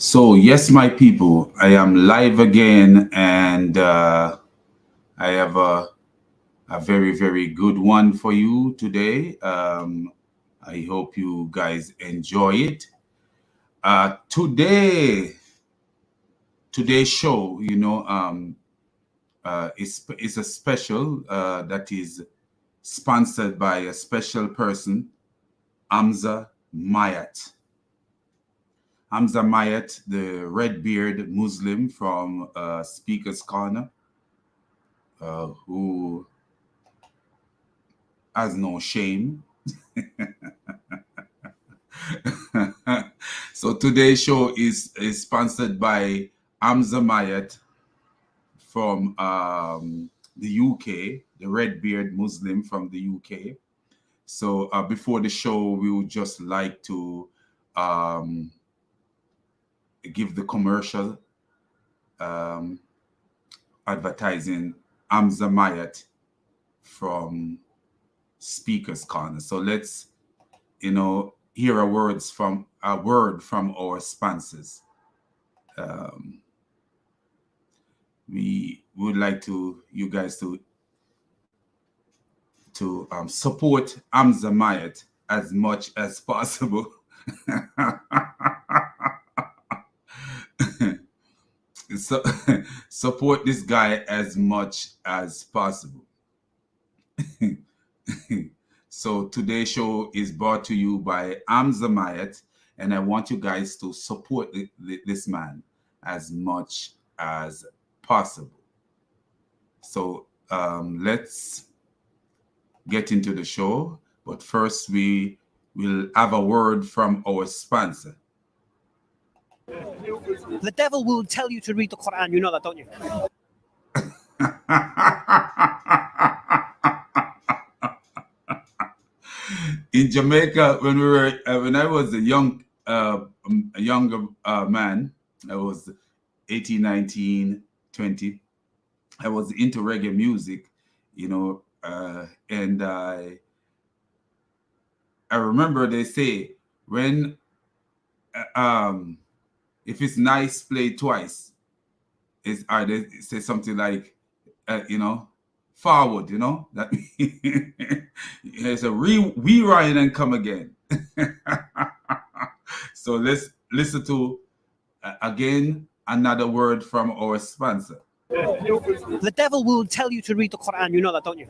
So, yes, my people, I am live again, and I have a very, very good one for you today. I hope you guys enjoy it. Today's show, is a special that is sponsored by a special person, Hamza Mayat. Hamza Mayat, the red-beard Muslim from Speaker's Corner, who has no shame. So today's show is sponsored by Hamza Mayat from the UK, the red-beard Muslim from the UK. So before the show, we would just like to um, give the commercial um, advertising Hamza Mayat from Speaker's Corner. So let's, hear a word from our sponsors. Um, we would like you guys to support Hamza Mayat as much as possible. So, support this guy as much as possible. So today's show is brought to you by Hamza Mayat, and I want you guys to support this man as much as possible. So let's get into the show, but first we will have a word from our sponsor. The devil will tell you to read the Quran. You know that, don't you? In Jamaica, when I was a younger man, I was 18, 19, 20. I was into reggae music, and I remember they say when if it's nice, play twice. They say something like, forward, that it's a rewind and come again. So let's listen to again another word from our sponsor. The devil will tell you to read the Quran. You know that, don't you?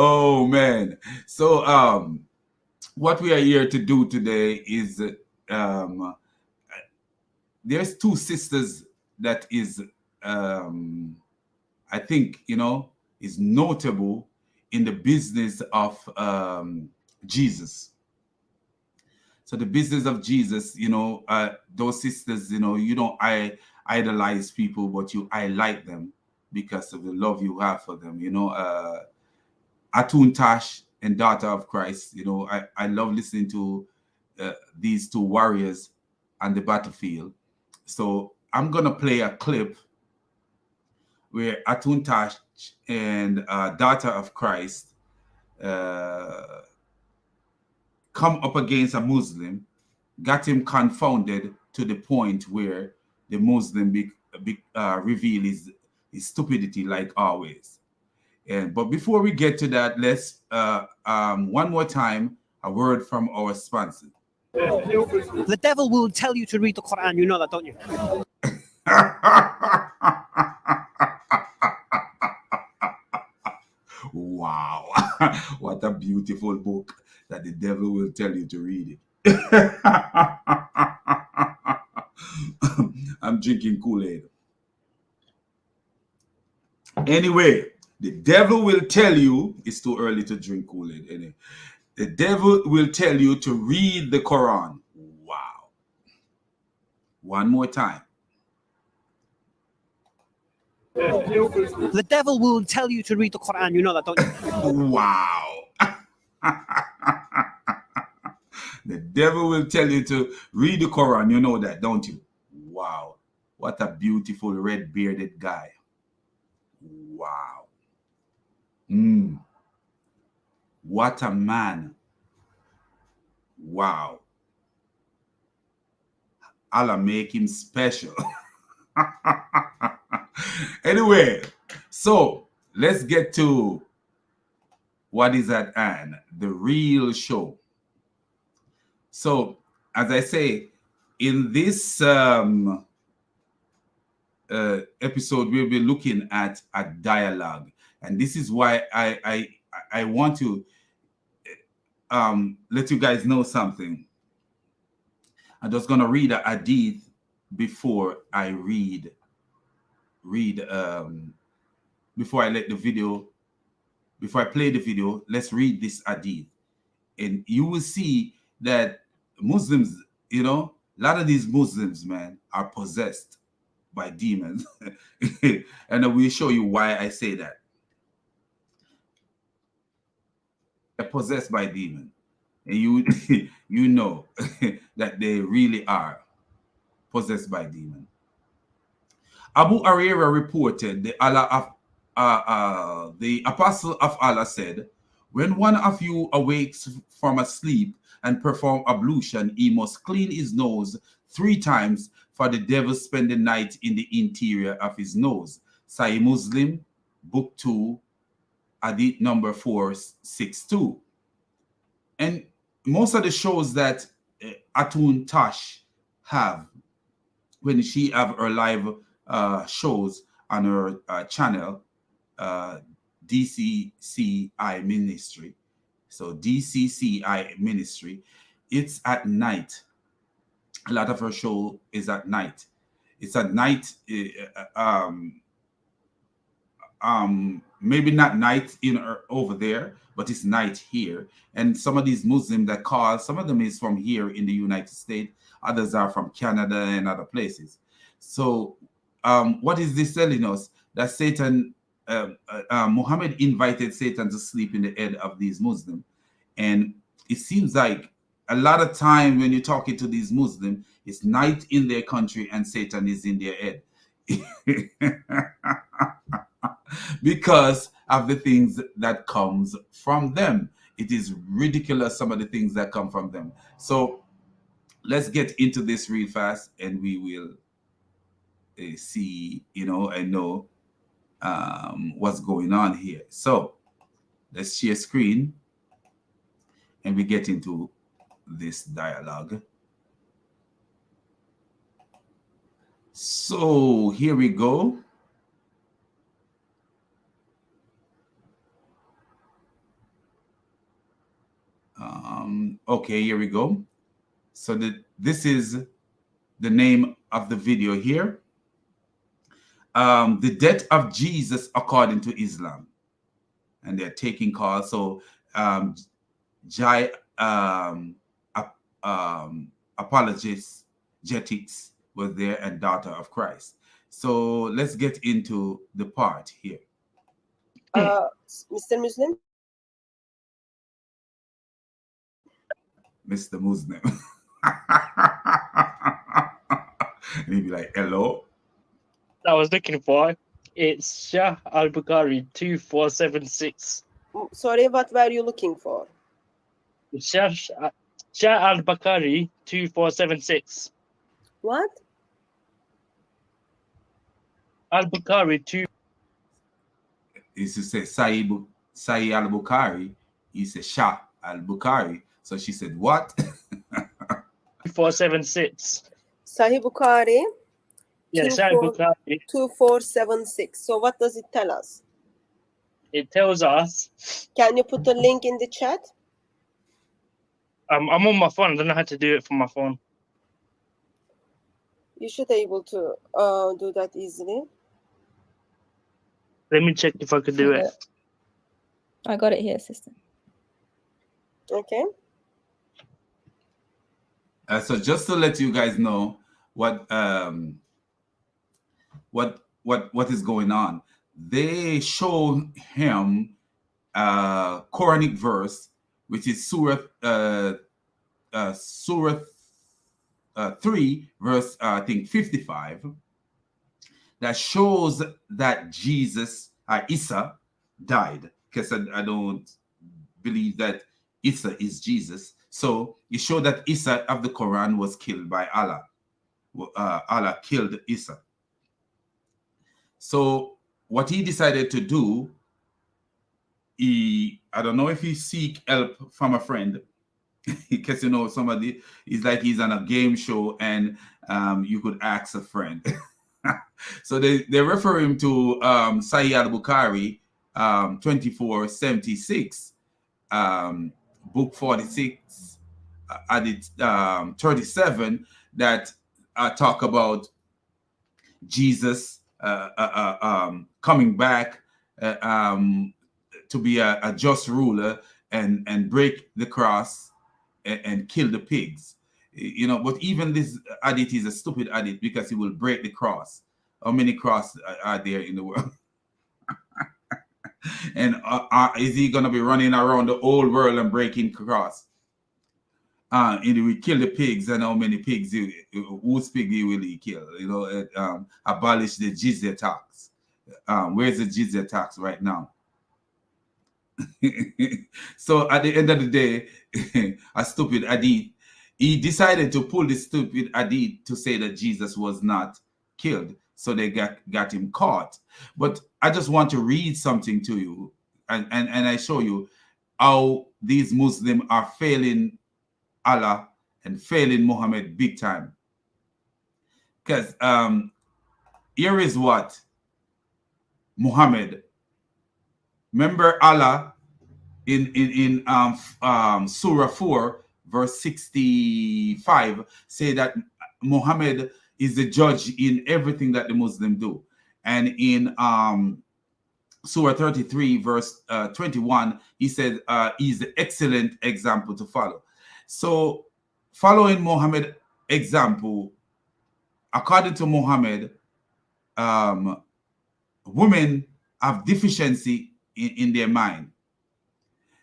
Oh man. So what we are here to do today is there's two sisters that is I think is notable in the business of Jesus. So the business of Jesus, those sisters, you don't idolize people, but you highlight them because of the love you have for them. Atun Tash and Daughter of Christ, I love listening to these two warriors on the battlefield. So I'm going to play a clip where Atun Tash and Daughter of Christ come up against a Muslim, got him confounded to the point where the Muslim reveal his stupidity like always. But before we get to that, let's one more time a word from our sponsor. The devil will tell you to read the Quran. You know that, don't you? Wow. What a beautiful book that the devil will tell you to read it. I'm drinking Kool-Aid. Anyway, the devil will tell you, it's too early to drink Kool-Aid. Anyway, the devil will tell you to read the Quran. Wow. One more time. The devil will tell you to read the Quran. You know that, don't you? Wow. The devil will tell you to read the Quran. You know that, don't you? Wow. What a beautiful red-bearded guy. Wow. What a man. Wow. Allah make him special. Anyway, so let's get to what is at hand, the real show. So, as I say, in this episode, we'll be looking at a dialogue, and this is why I want to let you guys know something. I'm just gonna read a hadith before I read before I let the video, before I play the video. Let's read this hadith, and you will see that Muslims, you know, a lot of these Muslims, man, are possessed by demons. And I will show you why I say that. They're possessed by demons. And you you know that they really are possessed by demons. Abu Hurairah reported the apostle of Allah said, when one of you awakes from a sleep and perform ablution, he must clean his nose 3 times, for the devil spend the night in the interior of his nose. Sahih Muslim, book 2, hadith number 462. And most of the shows that Atun Tash have, when she have her live shows on her channel, DCCI Ministry. So DCCI Ministry, it's at night. A lot of her show is at night. It's at night, maybe not night in over there, but it's night here. And some of these Muslims that call, some of them is from here in the United States, others are from Canada and other places. So what is this telling us? That Satan, Muhammad invited Satan to sleep in the head of these Muslims. And it seems like a lot of time when you're talking to these Muslims, it's night in their country and Satan is in their head. Because of the things that comes from them. It is ridiculous, some of the things that come from them. So let's get into this real fast, and we will see, you know, and know what's going on here. So let's share screen and we get into this dialogue. So here we go. Okay, here we go. So this is the name of the video here. The death of Jesus according to Islam. And they're taking calls. So apologists, Jetics was there, and daughter of Christ. So let's get into the part here. Mr. Muslim? Mr. Muslim. And he'd be like, hello? I was looking for. It's Shah Al Bukhari 2476. Sorry, what were you looking for? Shah Al Bukhari 2476. What? Al Bukhari 2. He used to say Sahih Al Bukhari. He said Shah Al Bukhari. So she said, what? 2476. Sahih Bukhari. Yeah, Shah Al Bukhari. 2476. So what does it tell us? It tells us. Can you put the link in the chat? I'm on my phone. I don't know how to do it from my phone. You should be able to do that easily. Let me check if I could do it. I got it here, sister. Okay. So just to let you guys know what is going on, they show him a Quranic verse, which is Surah 3, verse I think 55, that shows that Jesus, Isa, died. Because I don't believe that Isa is Jesus. So it showed that Isa of the Quran was killed by Allah. Allah killed Isa. So what he decided to do, I don't know if he seek help from a friend, because you know somebody is like he's on a game show and you could ask a friend. So they refer him to Sahih al-Bukhari 2476, book 46, hadith 37, that talk about Jesus coming back to be a just ruler and break the cross and kill the pigs. You know, but even this hadith is a stupid hadith because he will break the cross. How many crosses are there in the world? And is he going to be running around the whole world and breaking cross? And he will kill the pigs, and how many pigs, whose pig will he kill? You know, abolish the jizya tax. Where's the jizya tax right now? So at the end of the day, a stupid hadith. He decided to pull this stupid hadith to say that Jesus was not killed. So they got him caught. But I just want to read something to you, and I show you how these Muslims are failing Allah and failing Muhammad big time. Because here is what Muhammad, remember Allah in Surah 4 verse 65 say that Muhammad is the judge in everything that the Muslim do. And in Surah 33 verse 21 he said he's the excellent example to follow. So following Muhammad example, according to Muhammad, women have deficiency in their mind.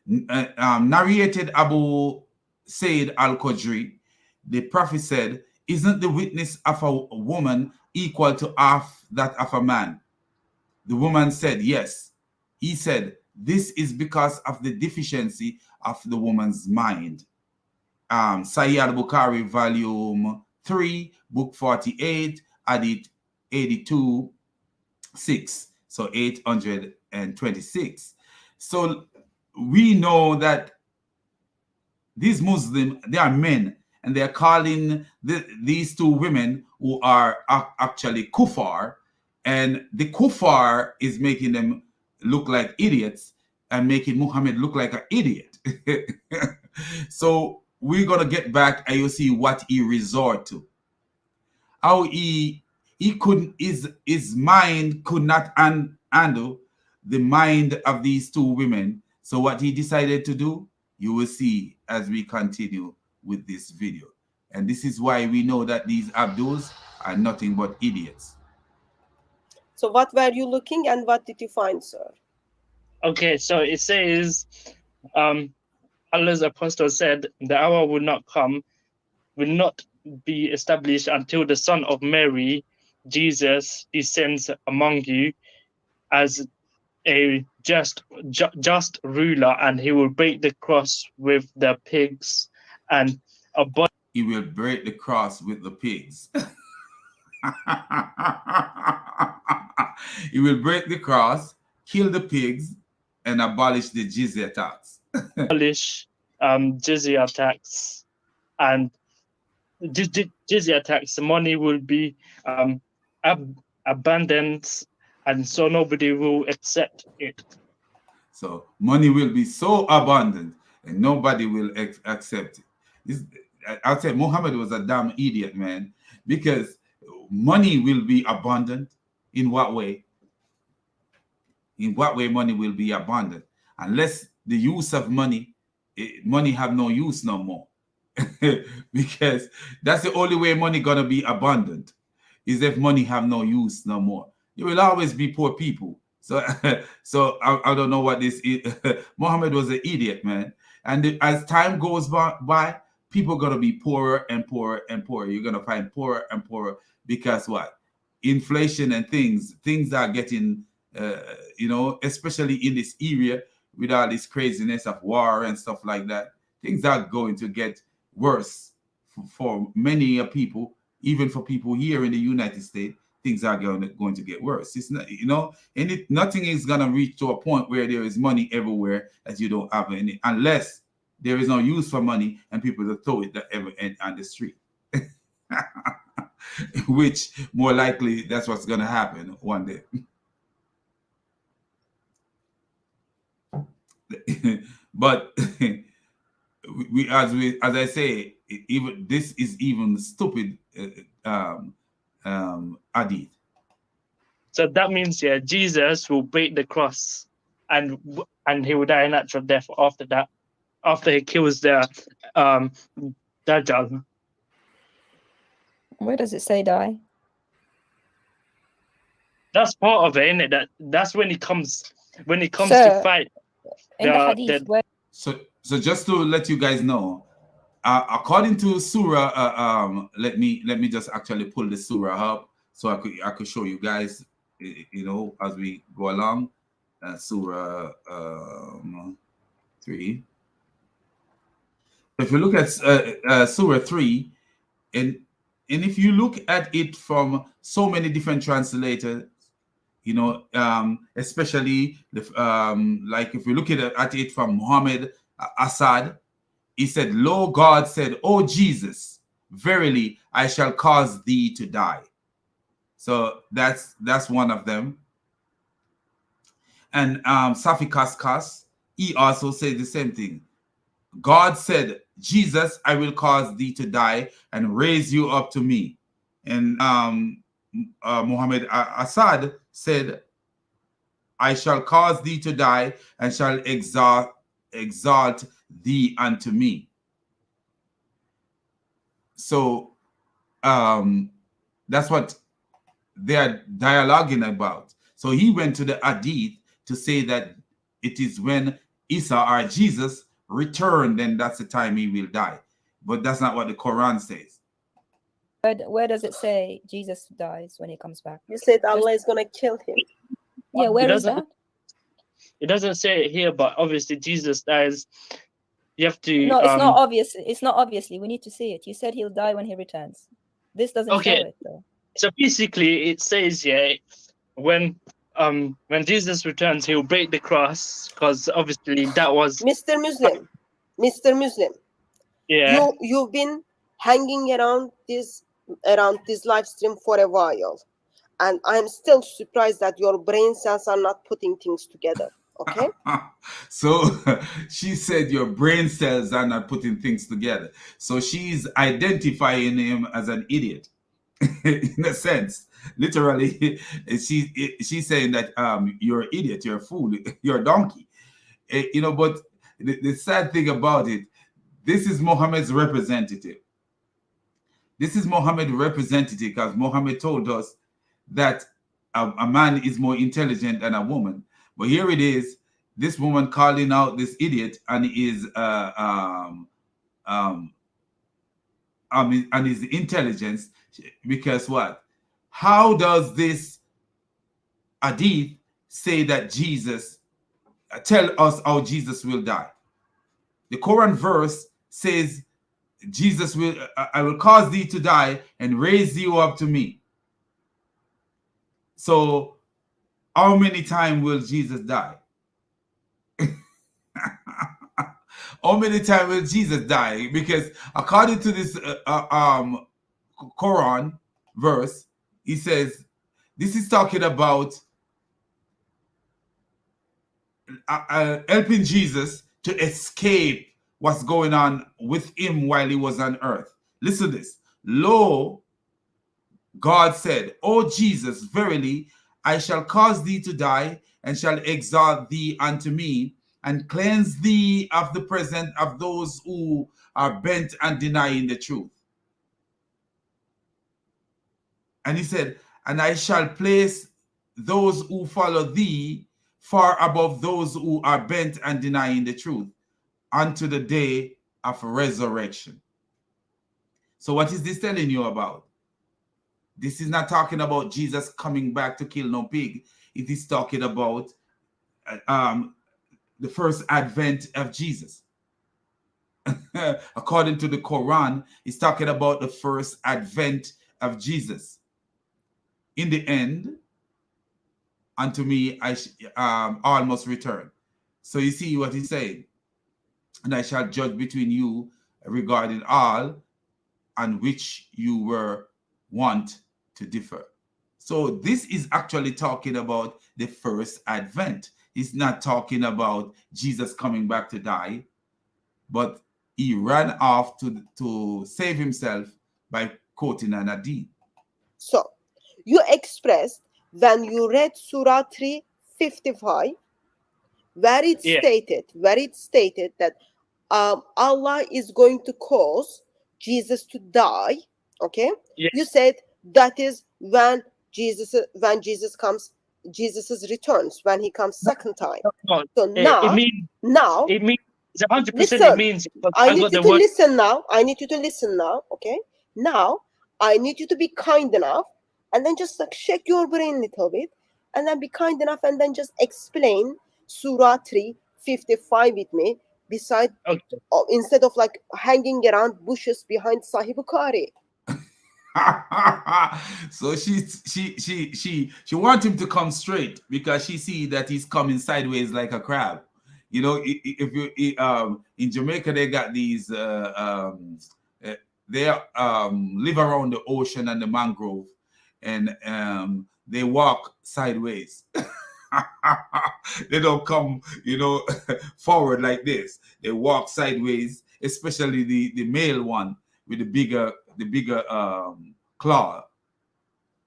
Narrated Abu Sayyid al-Khudri, the prophet said, isn't the witness of a woman equal to half that of a man? The woman said, yes. He said, this is because of the deficiency of the woman's mind. Sahih al-Bukhari, volume 3, book 48, hadith 82, 6. So 826. So we know that these Muslims, they are men, and they are calling these two women who are actually kuffar, and the kuffar is making them look like idiots and making Muhammad look like an idiot. So we're gonna get back and you see what he resort to. How he couldn't, his mind could not handle the mind of these two women. So what he decided to do, you will see as we continue with this video. And this is why we know that these Abduls are nothing but idiots. So what were you looking and what did you find, sir? Okay, so it says, Allah's apostle said, the hour will not come, will not be established until the Son of Mary, Jesus, descends among you as a just ruler, and he will break the cross with the pigs and abolish. He will break the cross with the pigs. He will break the cross, kill the pigs, and abolish the jizya tax. Jizya tax, and jizya tax, the money will be abundant, and so nobody will accept it. So money will be so abundant and nobody will accept it. I'll say Muhammad was a damn idiot, man, because money will be abundant. In what way? In what way money will be abundant? Unless the use of money, money have no use no more. Because that's the only way money gonna be abundant, is if money have no use no more. You will always be poor people. So I don't know what this is. Muhammad was an idiot, man. And as time goes by, people are gonna be poorer and poorer and poorer. You're gonna find poorer and poorer because what? Inflation and things are getting, you know, especially in this area with all this craziness of war and stuff like that, things are going to get worse for many people, even for people here in the United States. Things are going to get worse. It's not, and nothing is going to reach to a point where there is money everywhere that you don't have any, unless there is no use for money and people will throw it on the street. Which more likely that's what's going to happen one day. But as I say, even this is even stupid hadith. So that means, yeah, Jesus will break the cross, and he will die a natural death after that, after he kills the Dajjal. Where does it say die? That's part of it, isn't it? That's when he comes to Sir, fight. In the hadith, where So just to let you guys know, according to Surah, let me just actually pull the Surah up so I could show you guys, as we go along. Surah 3. If you look at Surah 3, and if you look at it from so many different translators, especially like if we look at it from Muhammad Assad, he said, "Lo, God said, O Jesus, verily I shall cause thee to die." So that's one of them. And Safi Kaskas, he also said the same thing. God said, "Jesus, I will cause thee to die and raise you up to me." And Muhammad Assad said, "I shall cause thee to die and shall exalt thee unto me." So that's what they are dialoguing about. So he went to the hadith to say that it is when Isa or Jesus returned, then that's the time he will die. But that's not what the Quran says. where does it say Jesus dies when he comes back? You said Allah is going to kill him. Yeah, where is that? It doesn't say it here, but obviously Jesus dies. You have to. No, it's not obvious. It's not obviously. We need to see it. You said he'll die when he returns. This doesn't show it though. So basically, it says, yeah, when Jesus returns, he'll break the cross, because obviously that was Mr. Muslim. Yeah. You've been hanging around this live stream for a while, and I'm still surprised that your brain cells are not putting things together. Okay. So she said your brain cells are not putting things together. So she's identifying him as an idiot. In a sense, literally, she's saying that you're an idiot, you're a fool, you're a donkey. But the sad thing about it, this is Muhammad's representative. This is Muhammad's representative, because Muhammad told us that a man is more intelligent than a woman. But here it is, this woman calling out this idiot and his intelligence. Because what? How does this hadith say that Jesus, tell us how Jesus will die? The Quran verse says, Jesus will, I will cause thee to die and raise you up to me. So how many times will Jesus die? How many times will Jesus die? Because according to this Quran verse, he says, this is talking about helping Jesus to escape what's going on with him while he was on earth. Listen to this. Lo, God said, O Jesus, verily I shall cause thee to die and shall exalt thee unto me and cleanse thee of the presence of those who are bent on denying the truth. And he said, and I shall place those who follow thee far above those who are bent on denying the truth unto the day of resurrection. So what is this telling you about? This is not talking about Jesus coming back to kill no pig. It is talking about the first advent of Jesus. According to the Quran, it's talking about the first advent of Jesus. In the end, unto me all must return. So you see what he's saying. And I shall judge between you regarding all on which you were wont to differ. So this is actually talking about the first advent. It's not talking about Jesus coming back to die, but he ran off to save himself by quoting an hadith. So, you expressed when you read Surah 355, where it stated that Allah is going to cause Jesus to die. Okay, Yeah. you said that is when Jesus comes, Jesus returns when he comes second time. No, So it means now, it means 100%. It listen. means I I need got you the to word. listen now. I need you to listen now. Okay. Now, I need you to be kind enough and then just like shake your brain a little bit and then be kind enough and then just explain Surah 355 with me beside Okay. instead of like hanging around bushes behind Sahih Bukhari. So she wants him to come straight because she see that he's coming sideways like a crab. You know, if you in Jamaica they got these they live around the ocean and the mangrove, and they walk sideways. They don't come, you know, forward like this. They walk sideways, especially the male one with the bigger claw,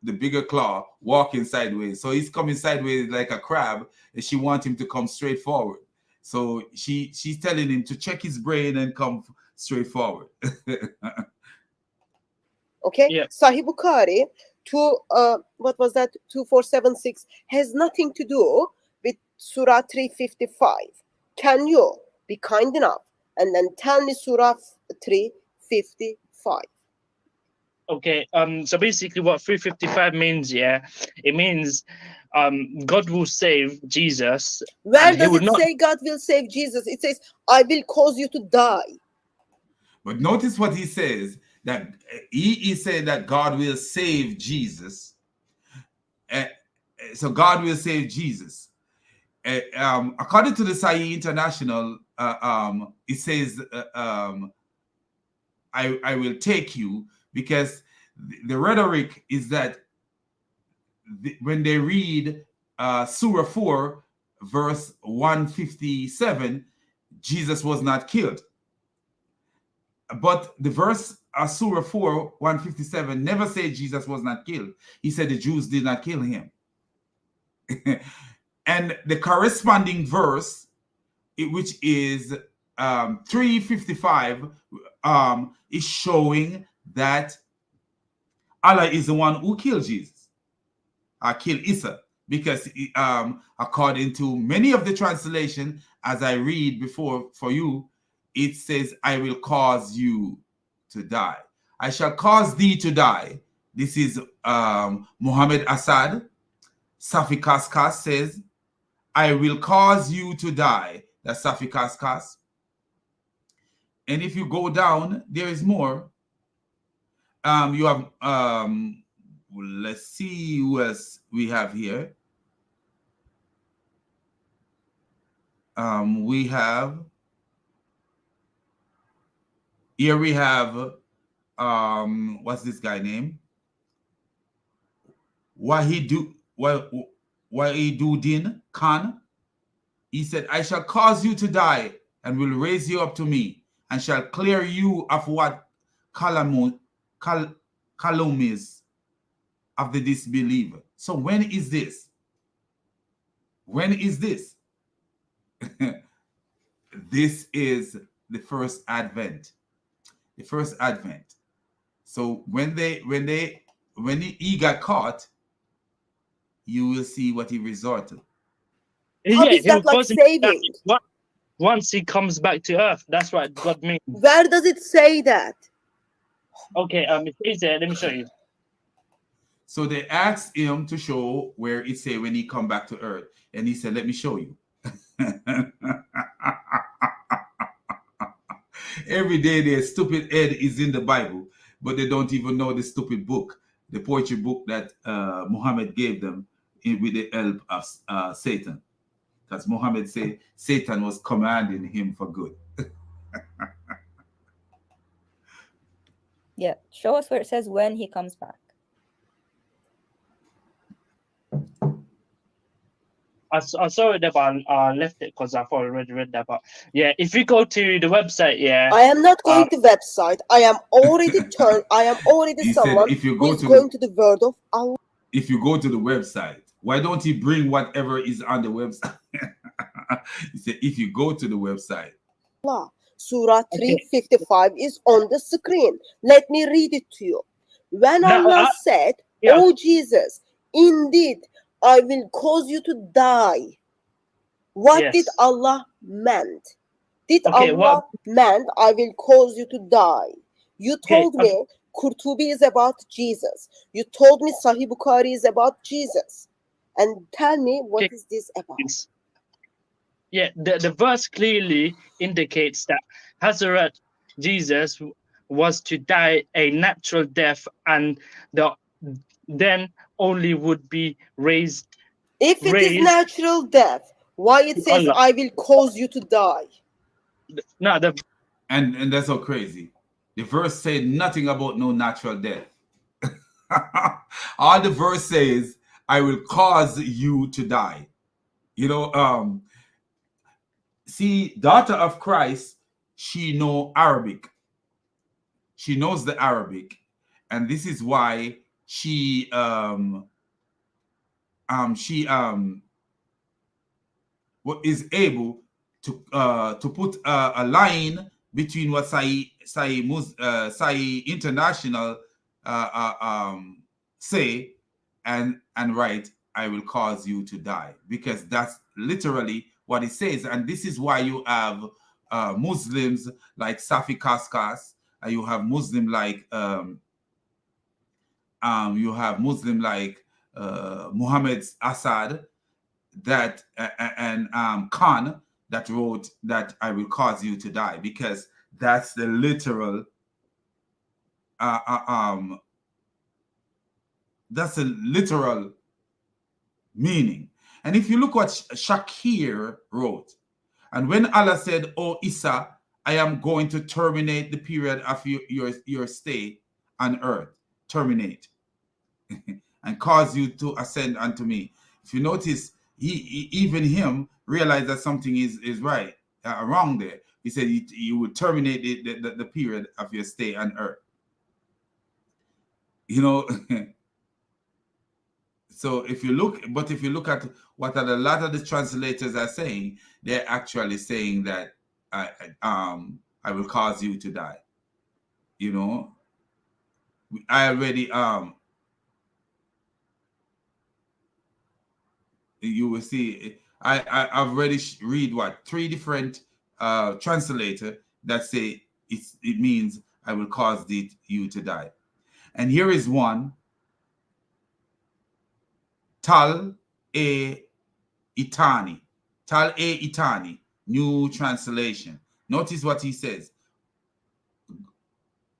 the bigger claw walking sideways. So he's coming sideways like a crab, and she wants him to come straight forward. So she's telling him to check his brain and come straight forward. Okay, Yeah. Sahih Bukhari what was that, 2476 has nothing to do with Surah 355. Can you be kind enough and then tell me Surah 355? Okay. So basically, what 355 means, yeah, it means God will save Jesus, Where and He does will it not. say God will save Jesus? It says, I will cause you to die. But notice what he says, that he is saying that God will save Jesus. So God will save Jesus. According to the Sahih International, it says, I will take you, because the rhetoric is that when they read Surah 4, verse 157, Jesus was not killed. But the verse Surah 4, 157 never said Jesus was not killed. He said the Jews did not kill him. And the corresponding verse, which is 355, is showing that Allah is the one who killed Jesus, killed Isa, because according to many of the translation, as I read before for you, it says, I will cause you to die. I shall cause thee to die. This is Muhammad Assad. Safi Kaskas says, I will cause you to die. That's Safi Kaskas. And if you go down, there is more. You have, let's see who else we have here. We have what's this guy name? Wahiduddin Khan. He said, I shall cause you to die and will raise you up to me and shall clear you of what calumnies of the disbeliever. So when is this? When is this? This is the first advent. The first advent. So when he got caught, you will see what he resorted. How Yeah, is He will that like cause him saving? once He comes back to earth. That's what God means. Where does it say that? Okay. It says there. Let me show you. So they asked him to show where it say when he come back to earth, and he said, "Let me show you." Every day their stupid head is in the Bible, but they don't even know the stupid book, the poetry book that Muhammad gave them with the help of Satan. Because Muhammad said Satan was commanding him for good. Yeah. Show us where it says when he comes back. I saw it, but I left it because I've already read that. But yeah, if you go to the website, yeah. I am not going to website. I am already He someone said, if you who go is to going to the word of Allah. if you go to the website, why don't he bring whatever is on the website? He said, if you go to the website. Surah 355 is on the screen. Let me read it to you. When Allah said, "O Jesus, indeed, I will cause you to die." What did Allah meant? Did Allah meant I will cause you to die? You told me Qurtubi is about Jesus. You told me Sahih Bukhari is about Jesus. And tell me, what is this about? Yeah, the verse clearly indicates that Hazrat Jesus was to die a natural death, and then only would be raised. If it is natural death, why it says Allah, I will cause you to die? No, and that's so crazy. The verse said nothing about no natural death. All the verse says, I will cause you to die. You know, see, daughter of Christ, she know Arabic. She knows the Arabic, and this is why she is able to put a line between what Sai International say and write, I will cause you to die, because that's literally what it says. And this is why you have Muslims like Safi Kaskas, and you have Muslim like Muhammad Assad, that and Khan, that wrote that I will cause you to die, because that's the literal that's a literal meaning. And if you look what Shakir wrote, and when Allah said, "Oh Isa, I am going to terminate the period of your stay on earth, terminate, and cause you to ascend unto me." If you notice, even him realized that something is right, wrong there. He said you would terminate the period of your stay on earth. You know, so if you look at what a lot of the translators are saying, they're actually saying that I will cause you to die. You know, I already you will see, I've already read what 3 different translators that say it means I will cause you to die. And here is one, Tal A Itani, New Translation. Notice what he says.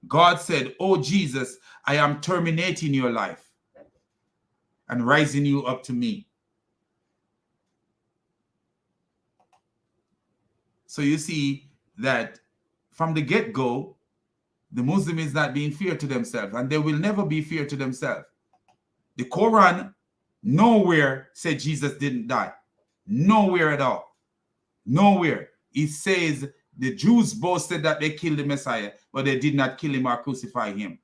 God said, "Oh Jesus, I am terminating your life and rising you up to me." So you see that from the get-go, the Muslim is not being fair to themselves, and they will never be fair to themselves. The Quran nowhere said Jesus didn't die. Nowhere at all. Nowhere. It says the Jews boasted that they killed the Messiah, but they did not kill him or crucify him.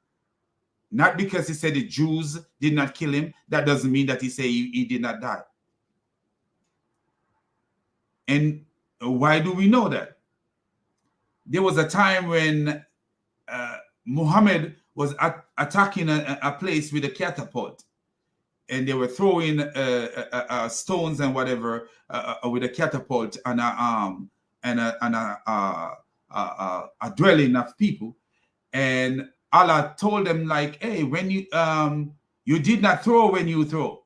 Not because he said the Jews did not kill him, that doesn't mean that he said he did not die. And why do we know that? There was a time when Muhammad was attacking a place with a catapult, and they were throwing stones and whatever with a catapult and a dwelling of people. And Allah told them, like, hey, when you did not throw when you throw.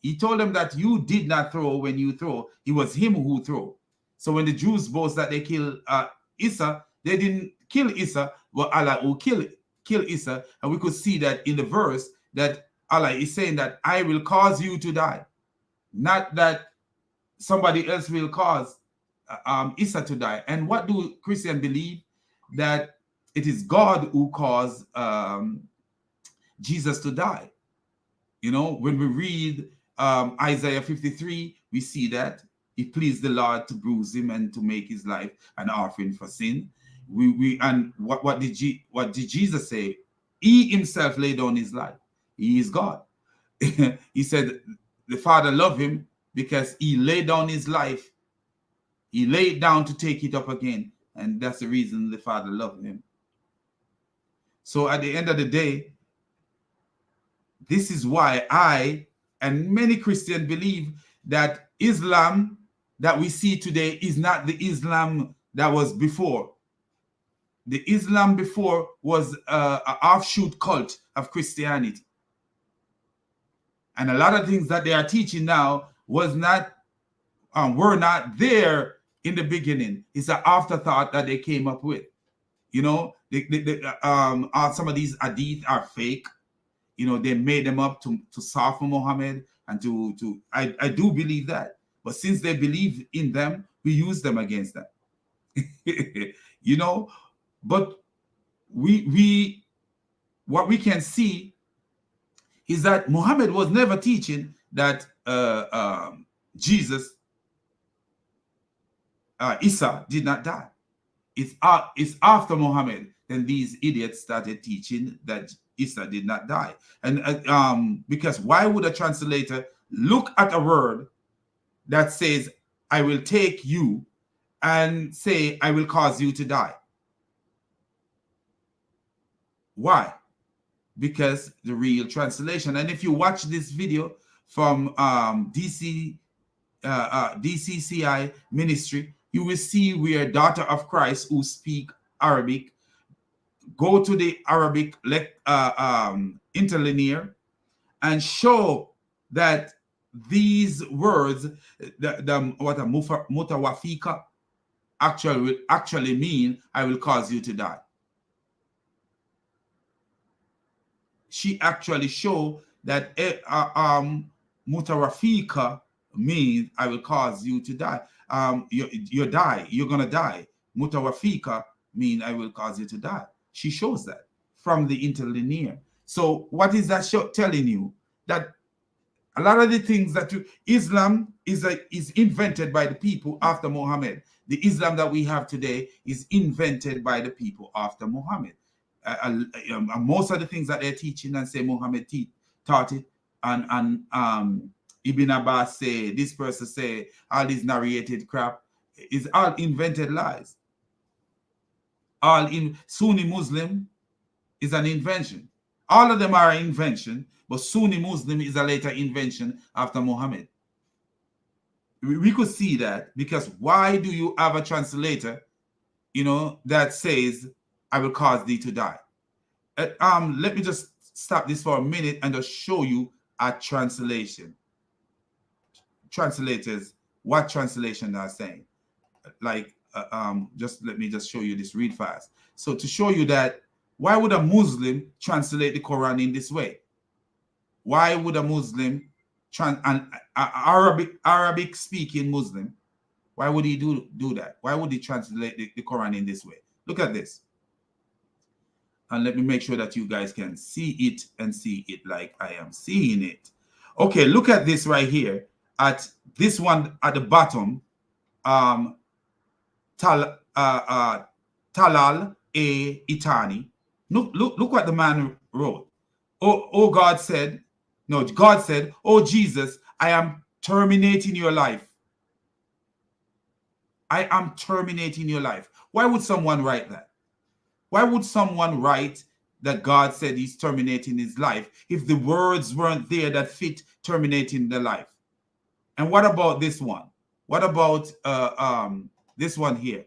He told them that you did not throw when you throw. It was him who threw. So when the Jews boast that they killed Isa, they didn't kill Isa, but Allah who killed Isa. And we could see that in the verse that Allah is saying that I will cause you to die. Not that somebody else will cause Isa to die. And what do Christians believe? That it is God who caused Jesus to die. You know, when we read Isaiah 53, we see that it pleased the Lord to bruise him and to make his life an offering for sin. And what did Jesus say? He himself laid down his life. He is God. He said the Father loved him because he laid down his life. He laid down to take it up again. And that's the reason the Father loved him. So at the end of the day, this is why I and many Christians believe that Islam that we see today is not the Islam that was before. The Islam before was an offshoot cult of Christianity. And a lot of things that they are teaching now were not there in the beginning. It's an afterthought that they came up with. You know, some of these hadith are fake. You know, they made them up to soften Muhammad and I do believe that. But since they believe in them, we use them against them. You know, but what we can see is that Muhammad was never teaching that Jesus, Isa did not die. It's after Muhammad then these idiots started teaching that Isa did not die. And because why would a translator look at a word that says, I will take you, and say, I will cause you to die? Why? Because the real translation. And if you watch this video from DCCI ministry, you will see where Daughter of Christ who speak Arabic go to the Arabic interlinear and show that these words, what a mutawafika actually mean, I will cause you to die. She actually show that mutawafika means I will cause you to die. You die, you're gonna die. Mutawafika mean I will cause you to die. She shows that from the interlinear. So what is that telling you? That a lot of the things that Islam is invented by the people after Muhammad. The Islam that we have today is invented by the people after Muhammad. Most of the things that they're teaching and say Muhammad taught it, and Ibn Abbas say, this person say, all these narrated crap is all invented lies. All in Sunni Muslim is an invention. All of them are an invention, but Sunni Muslim is a later invention after Muhammad. We could see that, because why do you have a translator, you know, that says, I will cause thee to die? Let me just stop this for a minute and just show you a translation. Translators, what translation are saying. Like, just let me just show you this real fast. So to show you that, why would a Muslim translate the Quran in this way? Why would a Muslim, an Arabic speaking Muslim, why would he do that? Why would he translate the Quran in this way? Look at this. And let me make sure that you guys can see it and see it like I am seeing it. Okay, look at this right here. At this one at the bottom, Talal A. Itani. Look what the man wrote. God said, oh Jesus, I am terminating your life. I am terminating your life. Why would someone write that? Why would someone write that God said he's terminating his life if the words weren't there that fit terminating the life? And what about this one? What about this one here?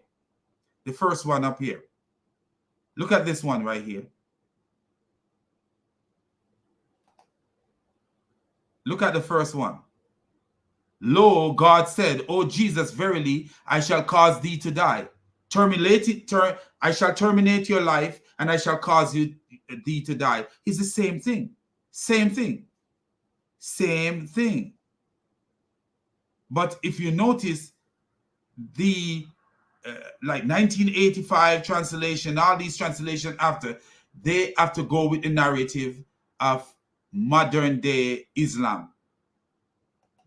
The first one up here. Look at this one right here. Look at the first one. Lo, God said, O Jesus, verily, I shall cause thee to die. I shall terminate your life, and I shall cause thee to die. It's the same thing. Same thing. Same thing. But if you notice, the like 1985 translation, all these translations after, they have to go with the narrative of modern day Islam.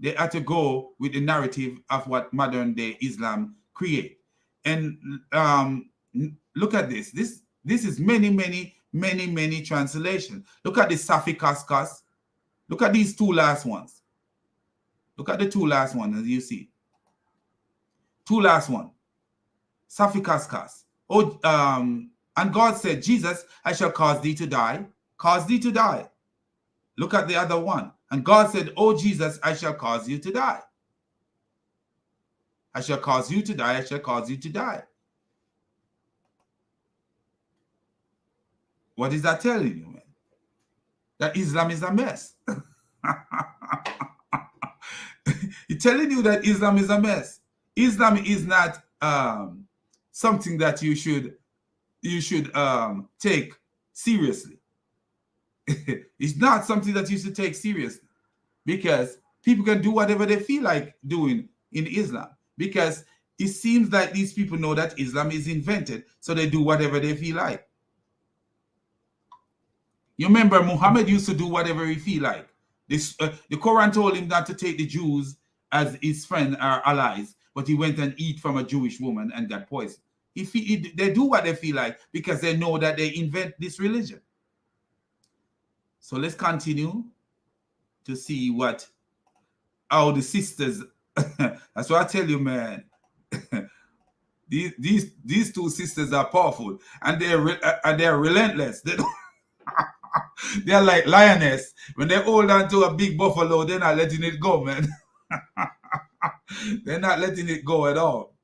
They have to go with the narrative of what modern day Islam create. And look at this. This is many translations. Look at the Safi Kaskas. Look at these two last ones. Look at the two last ones as you see. Two last one. Safi Kaskas. Oh, and God said, Jesus, I shall cause thee to die. Cause thee to die. Look at the other one. And God said, oh, Jesus, I shall cause you to die. I shall cause you to die. I shall cause you to die. What is that telling you, man? That Islam is a mess. It's telling you that Islam is a mess. Islam is not something that you should take seriously. It's not something that you should take seriously, because people can do whatever they feel like doing in Islam, because it seems like these people know that Islam is invented, so they do whatever they feel like. You remember Muhammad used to do whatever he feel like. This the Quran told him not to take the Jews as his friend or allies, but he went and eat from a Jewish woman and got poisoned. They do what they feel like because they know that they invent this religion. So let's continue to see how the sisters. That's what I tell you, man. These two sisters are powerful, and they're relentless. They don't. They're like lioness. When they hold on to a big buffalo, they're not letting it go, man. They're not letting it go at all.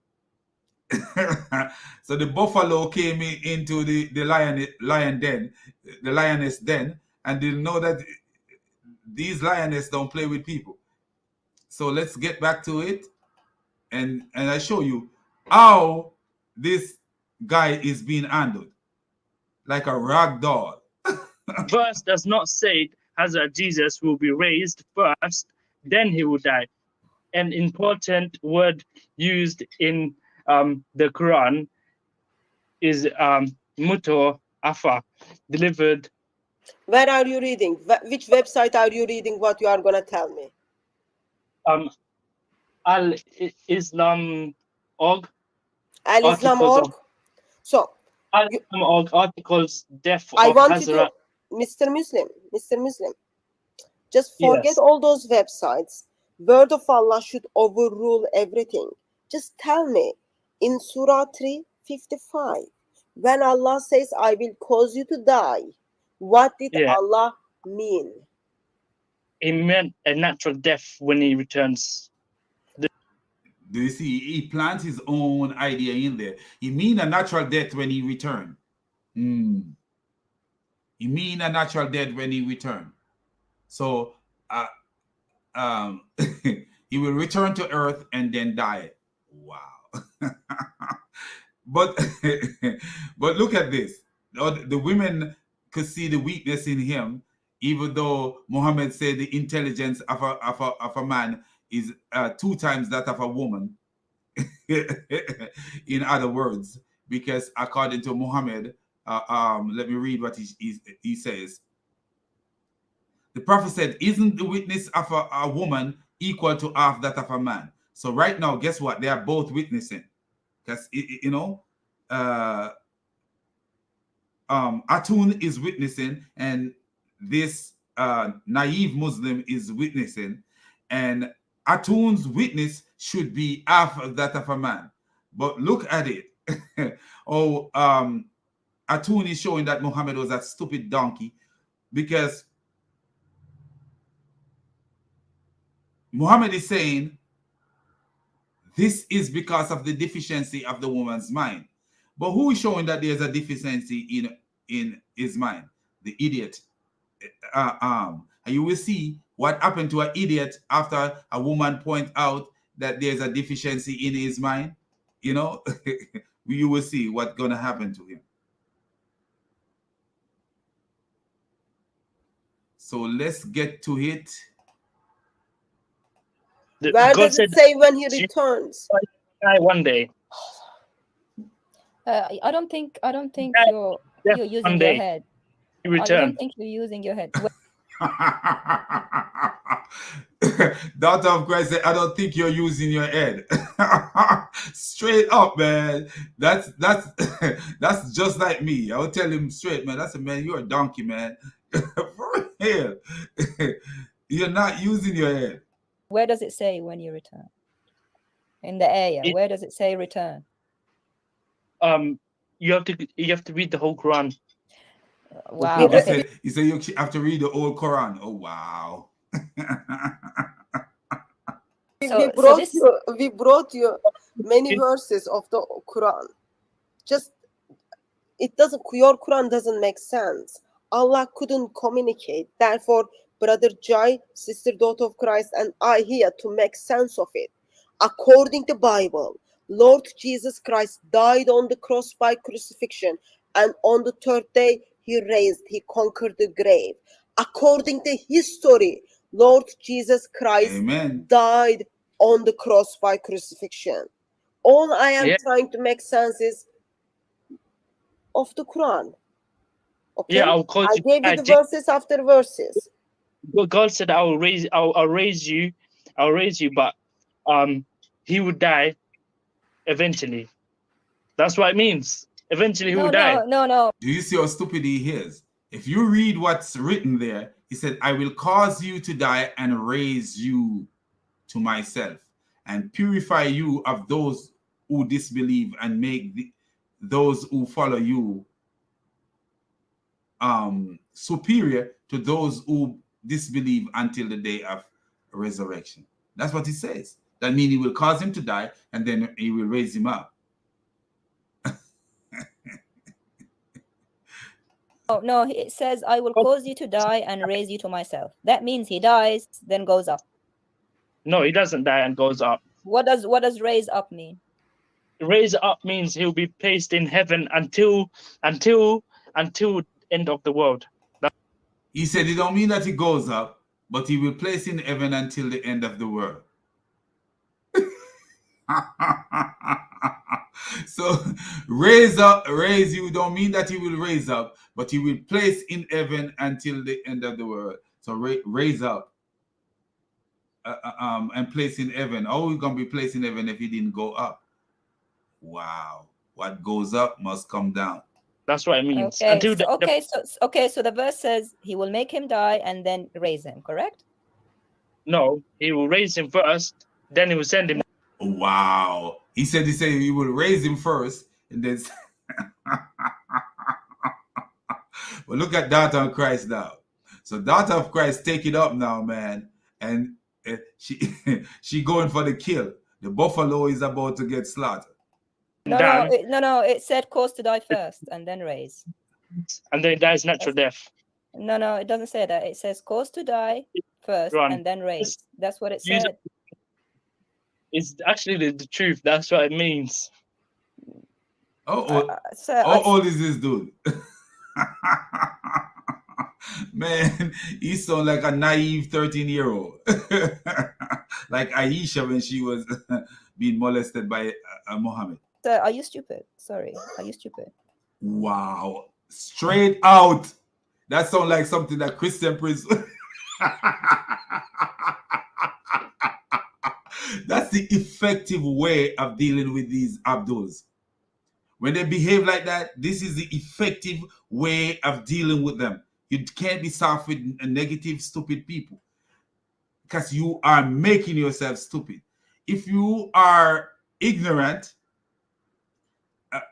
So the buffalo came into the lion den, the lioness den, and didn't know that these lioness don't play with people. So let's get back to it, and I show you how this guy is being handled like a rag doll. Verse does not say Hazrat Jesus will be raised first, then he will die. An important word used in the Quran is muto afa, delivered. Where are you reading? Which website are you reading what you are going to tell me? Al-Islam.org. Al-Islam.org. So, Al-Islam.org articles death I of want Hazrat. you to, Mr. Muslim, just forget Yes. all those websites. Word of Allah should overrule everything. Just tell me, in Surah 3:55, when Allah says, I will cause you to die, what did Allah mean? He meant a natural death when he returns. Do you see? He plants his own idea in there. He mean a natural death when he return. He mean a natural death when he return. So he will return to earth and then die. Wow. But look at this. The women could see the weakness in him, even though Muhammad said the intelligence of a man is 2 times that of a woman. In other words, because according to Muhammad, let me read what he says. The prophet said, isn't the witness of a woman equal to half that of a man? So right now, guess what? They are both witnessing. Because, you know, Atun is witnessing, and this naive Muslim is witnessing. And Atun's witness should be half of that of a man. But look at it. Atun is showing that Muhammad was a stupid donkey, because Muhammad is saying this is because of the deficiency of the woman's mind. But who is showing that there's a deficiency in his mind? The idiot. And you will see What happened to an idiot after a woman point out that there's a deficiency in his mind? You know, you will see what's going to happen to him. So let's get to it. Where God does it said say when he you returns? die one day. I don't think Yeah, you're one using your day. head. He I don't returned. think you're using your head. Daughter of Christ said, I don't think you're using your head. Straight up, man. That's that's just like me. I will tell him straight, man. That's a man, you're a donkey, man. For real. You're not using your head. Where does it say when you return? In the ayah, where does it say return? You have to read the whole Quran. Wow. You Okay. said you have to read the whole Quran. Oh wow. We brought you many verses of the Quran. Just your Quran doesn't make sense. Allah couldn't communicate. Therefore, Brother Jai, Sister Daughter of Christ, and I here to make sense of it. According to Bible, Lord Jesus Christ died on the cross by crucifixion, and on the third day he raised, he conquered the grave. According to history, Lord Jesus Christ Amen. died on the cross by crucifixion. All I am trying to make sense is of the Quran. Okay? Yeah, I'll call I you. gave you the verses after verses. God said, I'll raise you, but he would die eventually. That's what it means. Eventually he will die. No. Do you see how stupid he is? If you read what's written there, he said, I will cause you to die and raise you to myself and purify you of those who disbelieve and make those who follow you superior to those who disbelieve until the day of resurrection. That's what he says. That means he will cause him to die and then he will raise him up. No, it says, I will cause you to die and raise you to myself. That means he dies, then goes up. No, he doesn't die and goes up. What does raise up mean? Raise up means he'll be placed in heaven until end of the world. He said it don't mean that he goes up, but he will place in heaven until the end of the world. So raise you don't mean that he will raise up, but he will place in heaven until the end of the world. So raise up and place in heaven. How are we gonna be placed in heaven if he didn't go up? Wow, what goes up must come down. That's what it means. Okay, so the verse says he will make him die and then raise him, correct? No, he will raise him first, then he will send him. Wow. He said he will raise him first and then well, look at Daughter of Christ now. So Daughter of Christ take it up now, man. And she going for the kill. The buffalo is about to get slaughtered. No, it said cause to die first and then raise. And then he dies natural death. No, it doesn't say that. It says cause to die first and then raise. That's what it said. It's actually the truth. That's what it means. How old is this dude? Man, he sounds like a naive 13-year-old. Like Aisha when she was being molested by Muhammad. Are you stupid? Sorry. Are you stupid? Wow. Straight out. That sounds like something that Christian priests. That's the effective way of dealing with these Abduls. When they behave like that, this is the effective way of dealing with them. You can't be soft with negative, stupid people because you are making yourself stupid. If you are ignorant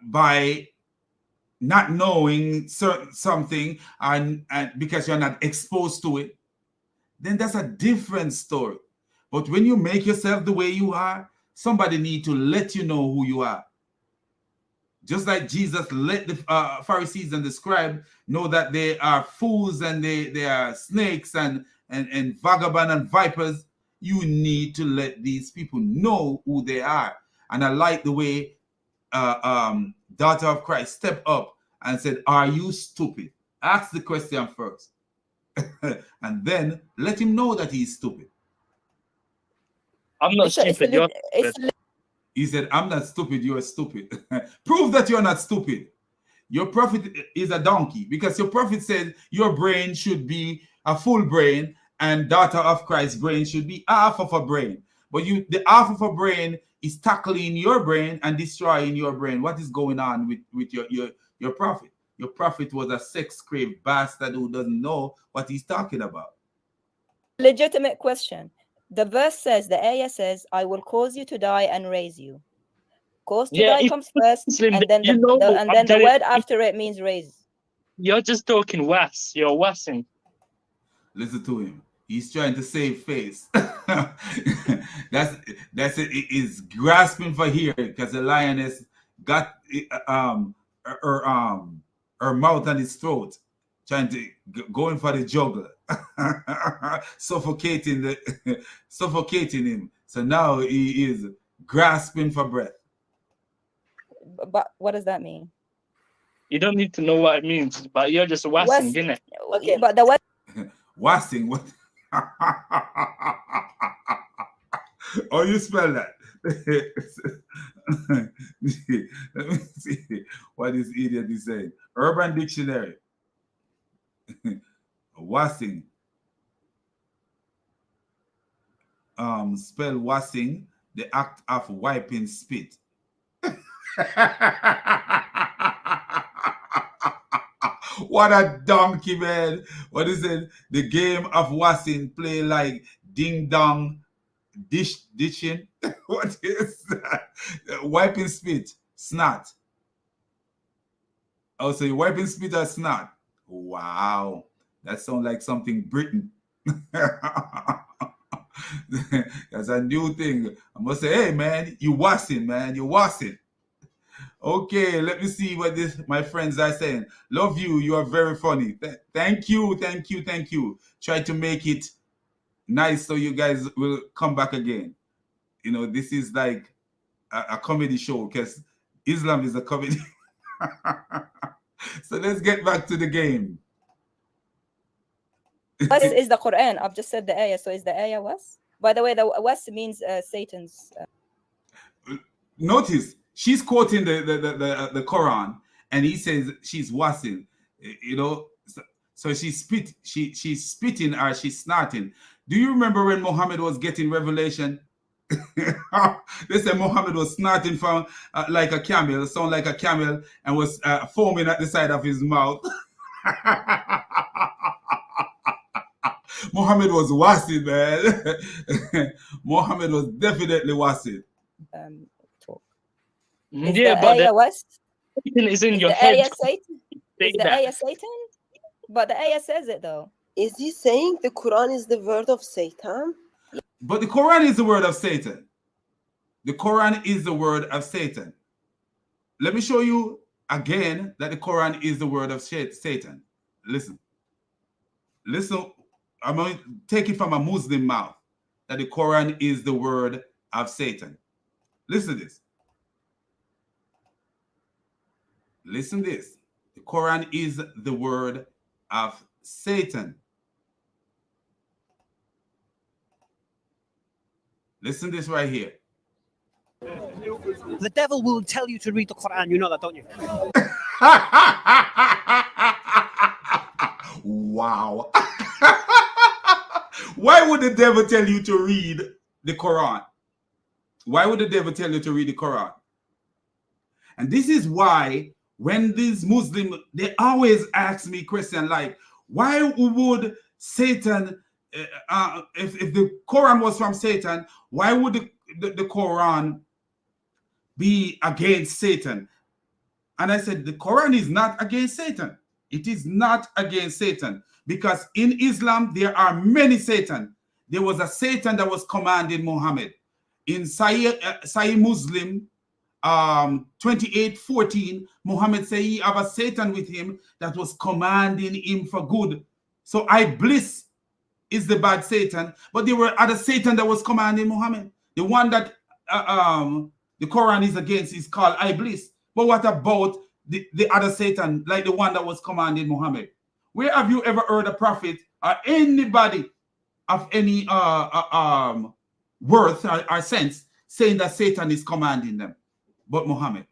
by not knowing something and because you're not exposed to it, then that's a different story. But when you make yourself the way you are, somebody need to let you know who you are. Just like Jesus let the Pharisees and the scribes know that they are fools and they are snakes and and vagabond and vipers. You need to let these people know who they are. And I like the way daughter of Christ stepped up and said, are you stupid? Ask the question first. And then let him know that he's stupid. I'm not stupid. You're stupid. He said, I'm not stupid, you're stupid. Prove that you're not stupid. Your prophet is a donkey, because your prophet said your brain should be a full brain and daughter of Christ's brain should be half of a brain. But the half of a brain is tackling your brain and destroying your brain. What is going on with your prophet? Your prophet was a sex-craved bastard who doesn't know what he's talking about. Legitimate question. The verse says, the ayah says, I will cause you to die and raise you. Cause to die comes first, Muslim, and then the word after it means raise. You're just talking was. You're wassing. Listen to him. He's trying to save face. that's it. He's grasping for here because the lioness got her mouth on his throat, trying to going for the jugular, suffocating him. So now he is grasping for breath. But what does that mean? You don't need to know what it means, but you're just wassing, innit? Okay, but the what? Wassing, what? Oh, you spell that? Let me see what this idiot is saying. Urban Dictionary. Wassing. Spell wassing, the act of wiping spit. What a donkey, man. What is it? The game of wassing, play like ding dong, dishing. What is that? Wiping spit, snot. Oh, so you're wiping spit or snot? Wow. That sounds like something Britain. That's a new thing. I must say, hey, man, you wassing, man. You wassing. Okay, let me see what my friends are saying. Love you. You are very funny. Thank you. Try to make it nice so you guys will come back again. You know, this is like a comedy show because Islam is a comedy. So let's get back to the game. Was is the Quran. I've just said the ayah. So is the ayah was? By the way, the was means Satan's. Notice. She's quoting the Quran, and he says she's wassing, you know. So she's spitting or she's snotting. Do you remember when Muhammad was getting revelation? They said Muhammad was snotting from like a camel, sound like a camel, and was foaming at the side of his mouth. Muhammad was wassing, man. Muhammad was definitely wassing. Is the ayah West? Satan is in Is your the head. ayah Satan? Is the ayah Satan? But the ayah says it though. Is he saying the Quran is the word of Satan? But the Quran is the word of Satan. The Quran is the word of Satan. Let me show you again that the Quran is the word of Satan. Listen. I'm going to take it from a Muslim mouth that the Quran is the word of Satan. Listen to this. Listen to this. The Quran is the word of Satan. Listen to this right here. The devil will tell you to read the Quran. You know that, don't you? Wow. Why would the devil tell you to read the Quran? Why would the devil tell you to read the Quran? And this is why when these Muslims, they always ask me question like, why would Satan, if the Quran was from Satan, why would the Quran be against Satan? And I said, the Quran is not against Satan. It is not against Satan. Because in Islam, there are many Satan. There was a Satan that was commanding Muhammad. In Sahih Muslim 28:14, Muhammad said he have a Satan with him that was commanding him for good. So I bless is the bad Satan, but there were other Satan that was commanding Muhammad. The one that the Quran is against is called Iblis. But what about the other Satan, like the one that was commanding Muhammad? Where have you ever heard a prophet or anybody of any worth or sense saying that Satan is commanding them but Muhammad?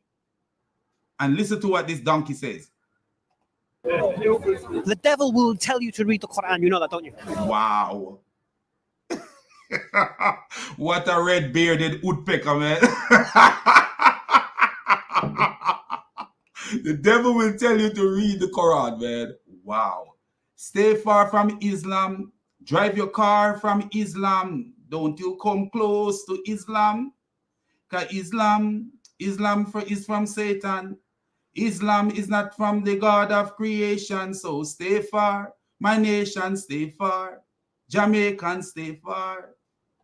And listen to what this donkey says. The devil will tell you to read the Quran. You know that, don't you? Wow. What a red-bearded woodpecker, man. The devil will tell you to read the Quran, man. Wow. Stay far from Islam. Drive your car from Islam. Don't you come close to Islam. Because Islam is from Satan. Islam is not from the God of creation. So stay far. My nation, stay far. Jamaicans, stay far.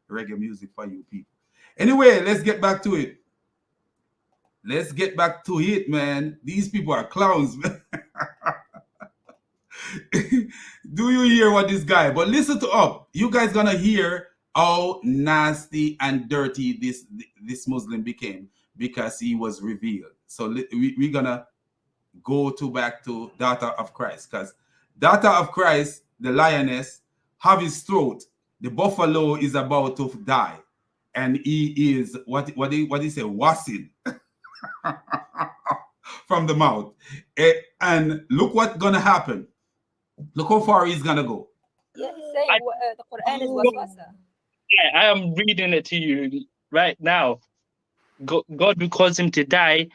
Reggae music for you people. Anyway, let's get back to it. Let's get back to it, man. These people are clowns, man. Do you hear what this guy? But listen to up. You guys gonna hear how nasty and dirty this Muslim became because he was revealed. So we're gonna go back to Daughter of Christ, because Daughter of Christ, the lioness, have his throat. The buffalo is about to die, and he is what he say, wassing from the mouth. And look what's gonna happen. Look how far he's gonna go. Yeah, he's saying the Quran is waswasa. Yeah, I am reading it to you right now. God will cause him to die,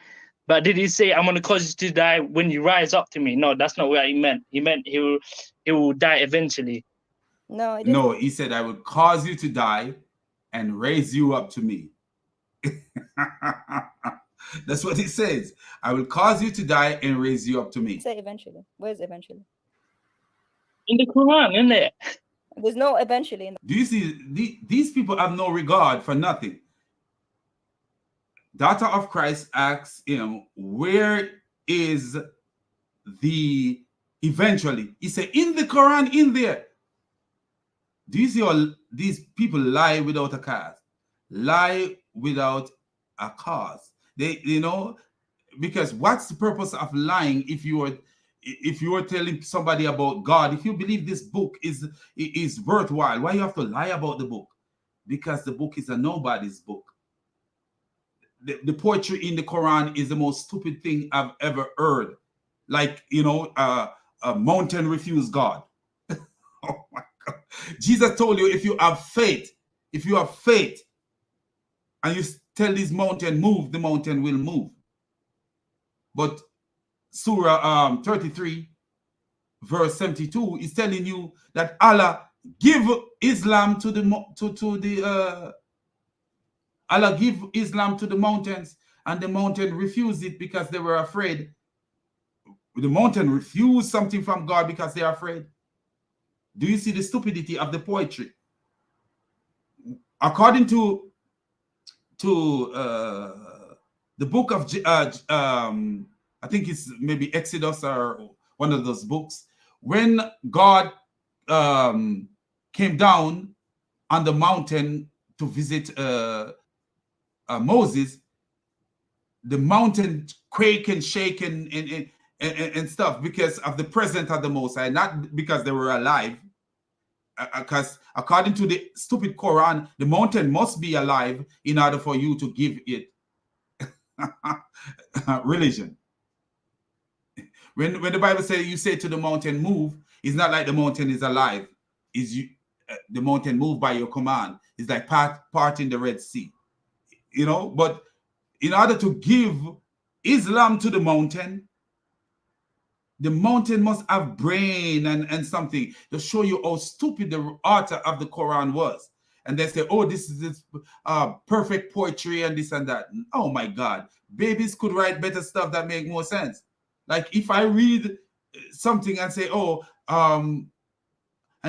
but did he say, I'm going to cause you to die when you rise up to me? No, that's not what he meant. He meant he will die eventually. No, no, he said, I will cause you to die and raise you up to me. That's what he says. I will cause you to die and raise you up to me. Say eventually. Where's eventually? In the Quran, isn't it? There's no eventually. Do you see? These people have no regard for nothing. Daughter of Christ asks him, where is the eventually? He said, in the Quran, in there. Do you see all these people lie without a cause? Lie without a cause. They, because what's the purpose of lying if you are telling somebody about God? If you believe this book is worthwhile, why you have to lie about the book? Because the book is a nobody's book. The poetry in the Quran is the most stupid thing I've ever heard. Like, a mountain refused God. Oh my God. Jesus told you, if you have faith, and you tell this mountain move, the mountain will move. But Surah 33, verse 72 is telling you that Allah give Islam to Allah give Islam to the mountains, and the mountain refused it because they were afraid. The mountain refused something from God because they are afraid. Do you see the stupidity of the poetry? According to the book of I think it's maybe Exodus or one of those books, when God came down on the mountain to visit Moses, the mountain quake and shake and stuff because of the presence of the Most High, not because they were alive. Because according to the stupid Quran, the mountain must be alive in order for you to give it religion. When the Bible says you say to the mountain move, it's not like the mountain is alive. The mountain moved by your command. It's like parting the Red Sea. But in order to give Islam to the mountain must have brain and something to show you how stupid the author of the Quran was. And they say, oh, this is this perfect poetry and this and that. Oh my God. Babies could write better stuff that make more sense. Like if I read something and say, and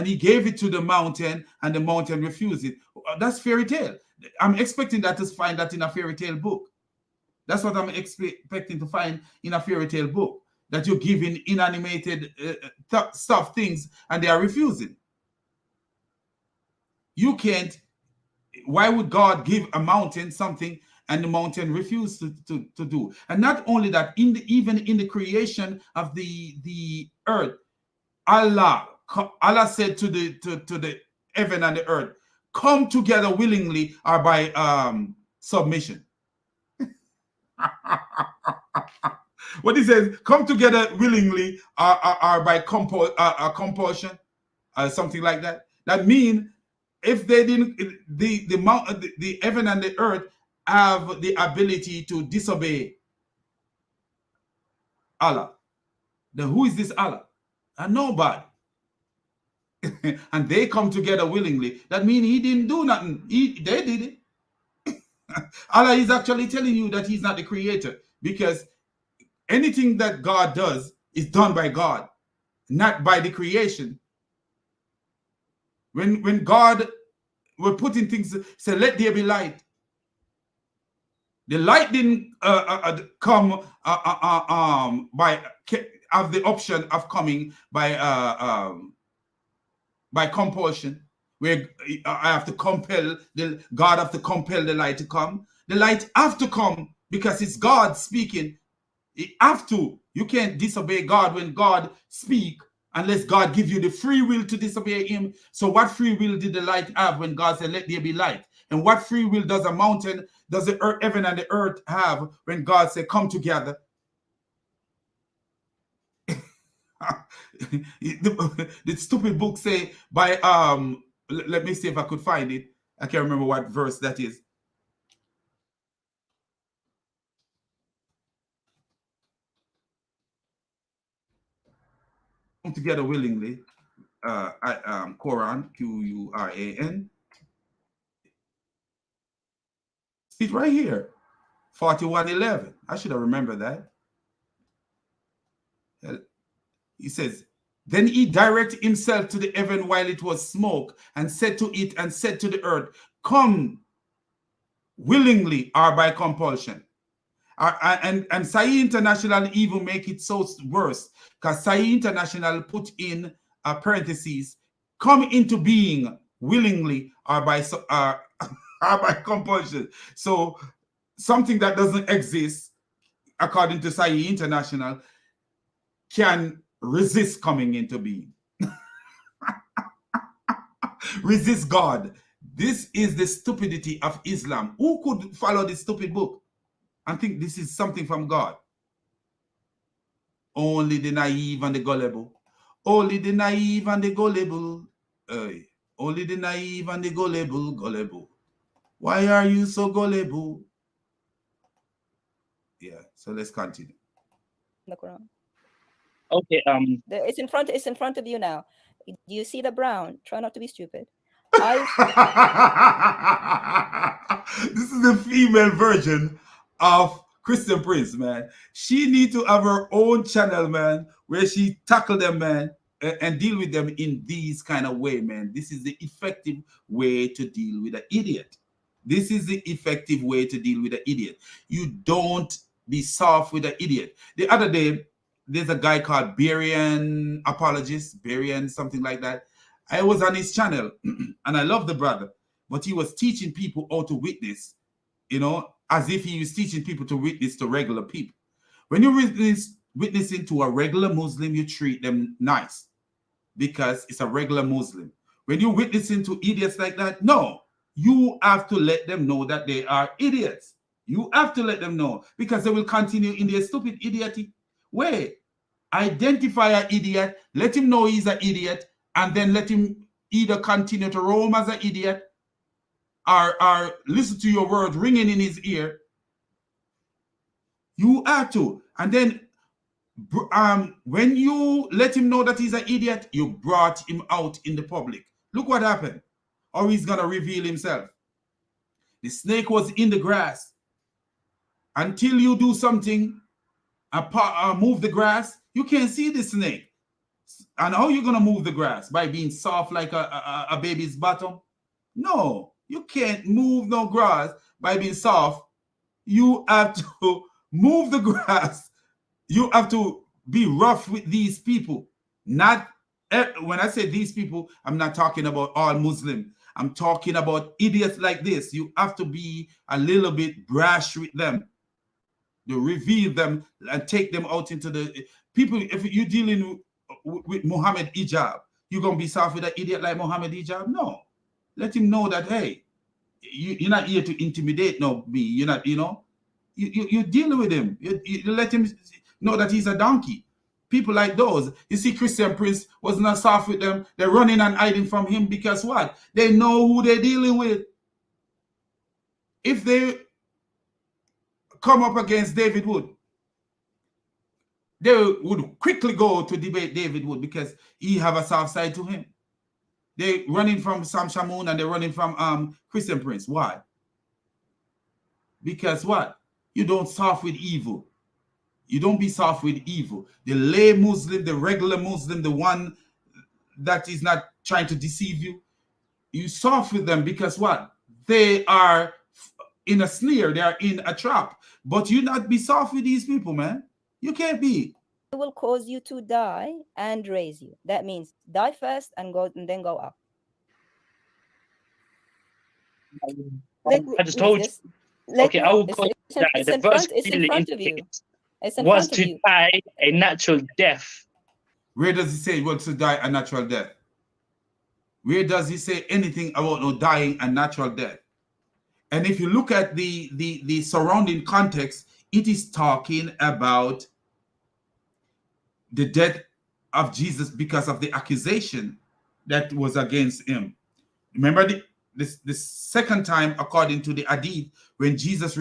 he gave it to the mountain and the mountain refused it. That's fairy tale. I'm expecting that to find that in a fairy tale book. That's what I'm expecting to find in a fairy tale book. That you're giving inanimated stuff, things, and they are refusing. You can't. Why would God give a mountain something and the mountain refuse to do? And not only that, even in the creation of the earth, Allah said to the heaven and the earth, come together willingly or by submission. What he says, come together willingly or by compulsion, something like that. That means if they didn't, the heaven and the earth have the ability to disobey Allah. Then who is this Allah? And nobody. And they come together willingly. That means he didn't do nothing. They did it. Allah is actually telling you that he's not the creator, because anything that God does is done by God, not by the creation. When God were putting things, say, let there be light. The light didn't come by have the option of coming by compulsion, where I have to compel God have to compel the light to come. The light have to come because it's God speaking. It have to. You can't disobey God when God speak unless God give you the free will to disobey him. So what free will did the light have when God said, let there be light? And what free will does a mountain, does the earth, heaven and the earth have when God said, come together? The stupid book say by let me see if I could find it. I can't remember what verse that is. Come together willingly. Quran, Quran. It's right here. 41:11. I should have remembered that. He says, then he directed himself to the heaven while it was smoke, and said to it and said to the earth, come willingly or by compulsion. And Sahih International even make it so worse, because Sahih International put in parentheses, come into being willingly or by or by compulsion. So something that doesn't exist, according to Sahih International, can resist coming into being. Resist God. This is the stupidity of Islam. Who could follow this stupid book and think this is something from God? Only the naive and the gullible. Only the naive and the gullible. Only the naive and the gullible. Why are you so gullible? Yeah, so let's continue. The Quran. Okay. It's in front of you now. Do you see the brown? Try not to be stupid. This is the female version of Christian Prince, man. She need to have her own channel, man, where she tackle them, man, and deal with them in these kind of way, man. This is the effective way to deal with an idiot. This is the effective way to deal with an idiot. You don't be soft with an idiot. The other day, there's a guy called Barian Apologist, Barian, something like that. I was on his channel and I love the brother, but he was teaching people how to witness, you know, as if he was teaching people to witness to regular people. When you witnessing to a regular Muslim, you treat them nice because it's a regular Muslim. When you're witnessing to idiots like that, no, you have to let them know that they are idiots. You have to let them know, because they will continue in their stupid idiotic way. Identify an idiot, let him know he's an idiot, and then let him either continue to roam as an idiot or listen to your words ringing in his ear. You have to. And then when you let him know that he's an idiot, you brought him out in the public. Look what happened. Or he's going to reveal himself. The snake was in the grass. Until you do something, move the grass, you can't see the snake. And how are you going to move the grass? By being soft like a baby's bottom? No, you can't move no grass by being soft. You have to move the grass. You have to be rough with these people. Not when I say these people, I'm not talking about all Muslim. I'm talking about idiots like this. You have to be a little bit brash with them. To reveal them and take them out into the people. If you're dealing with Muhammad Ijab, you're going to be soft with an idiot like Muhammad Ijab? No. Let him know that, hey, you're not here to intimidate me. You're not, you deal with him. You let him know that he's a donkey. People like those. You see, Christian Prince was not soft with them. They're running and hiding from him because what? They know who they're dealing with. If they come up against David Wood, they would quickly go to debate David Wood because he have a soft side to him. They're running from Sam Shamoun and they're running from Christian Prince. Why? Because what? You don't soft with evil. You don't be soft with evil. The lay Muslim, the regular Muslim, the one that is not trying to deceive you, you soft with them because what? They are in a snare. They are in a trap. But you not be soft with these people, man. You can't be. It will cause you to die and raise you. That means die first and then go up. I just told you. Okay, I will call that. The verse clearly indicates was to die a natural death. Where does he say was to die a natural death? Where does he say anything about no dying a natural death? And if you look at the surrounding context, it is talking about the death of Jesus because of the accusation that was against him. Remember the second time, according to the hadith, when Jesus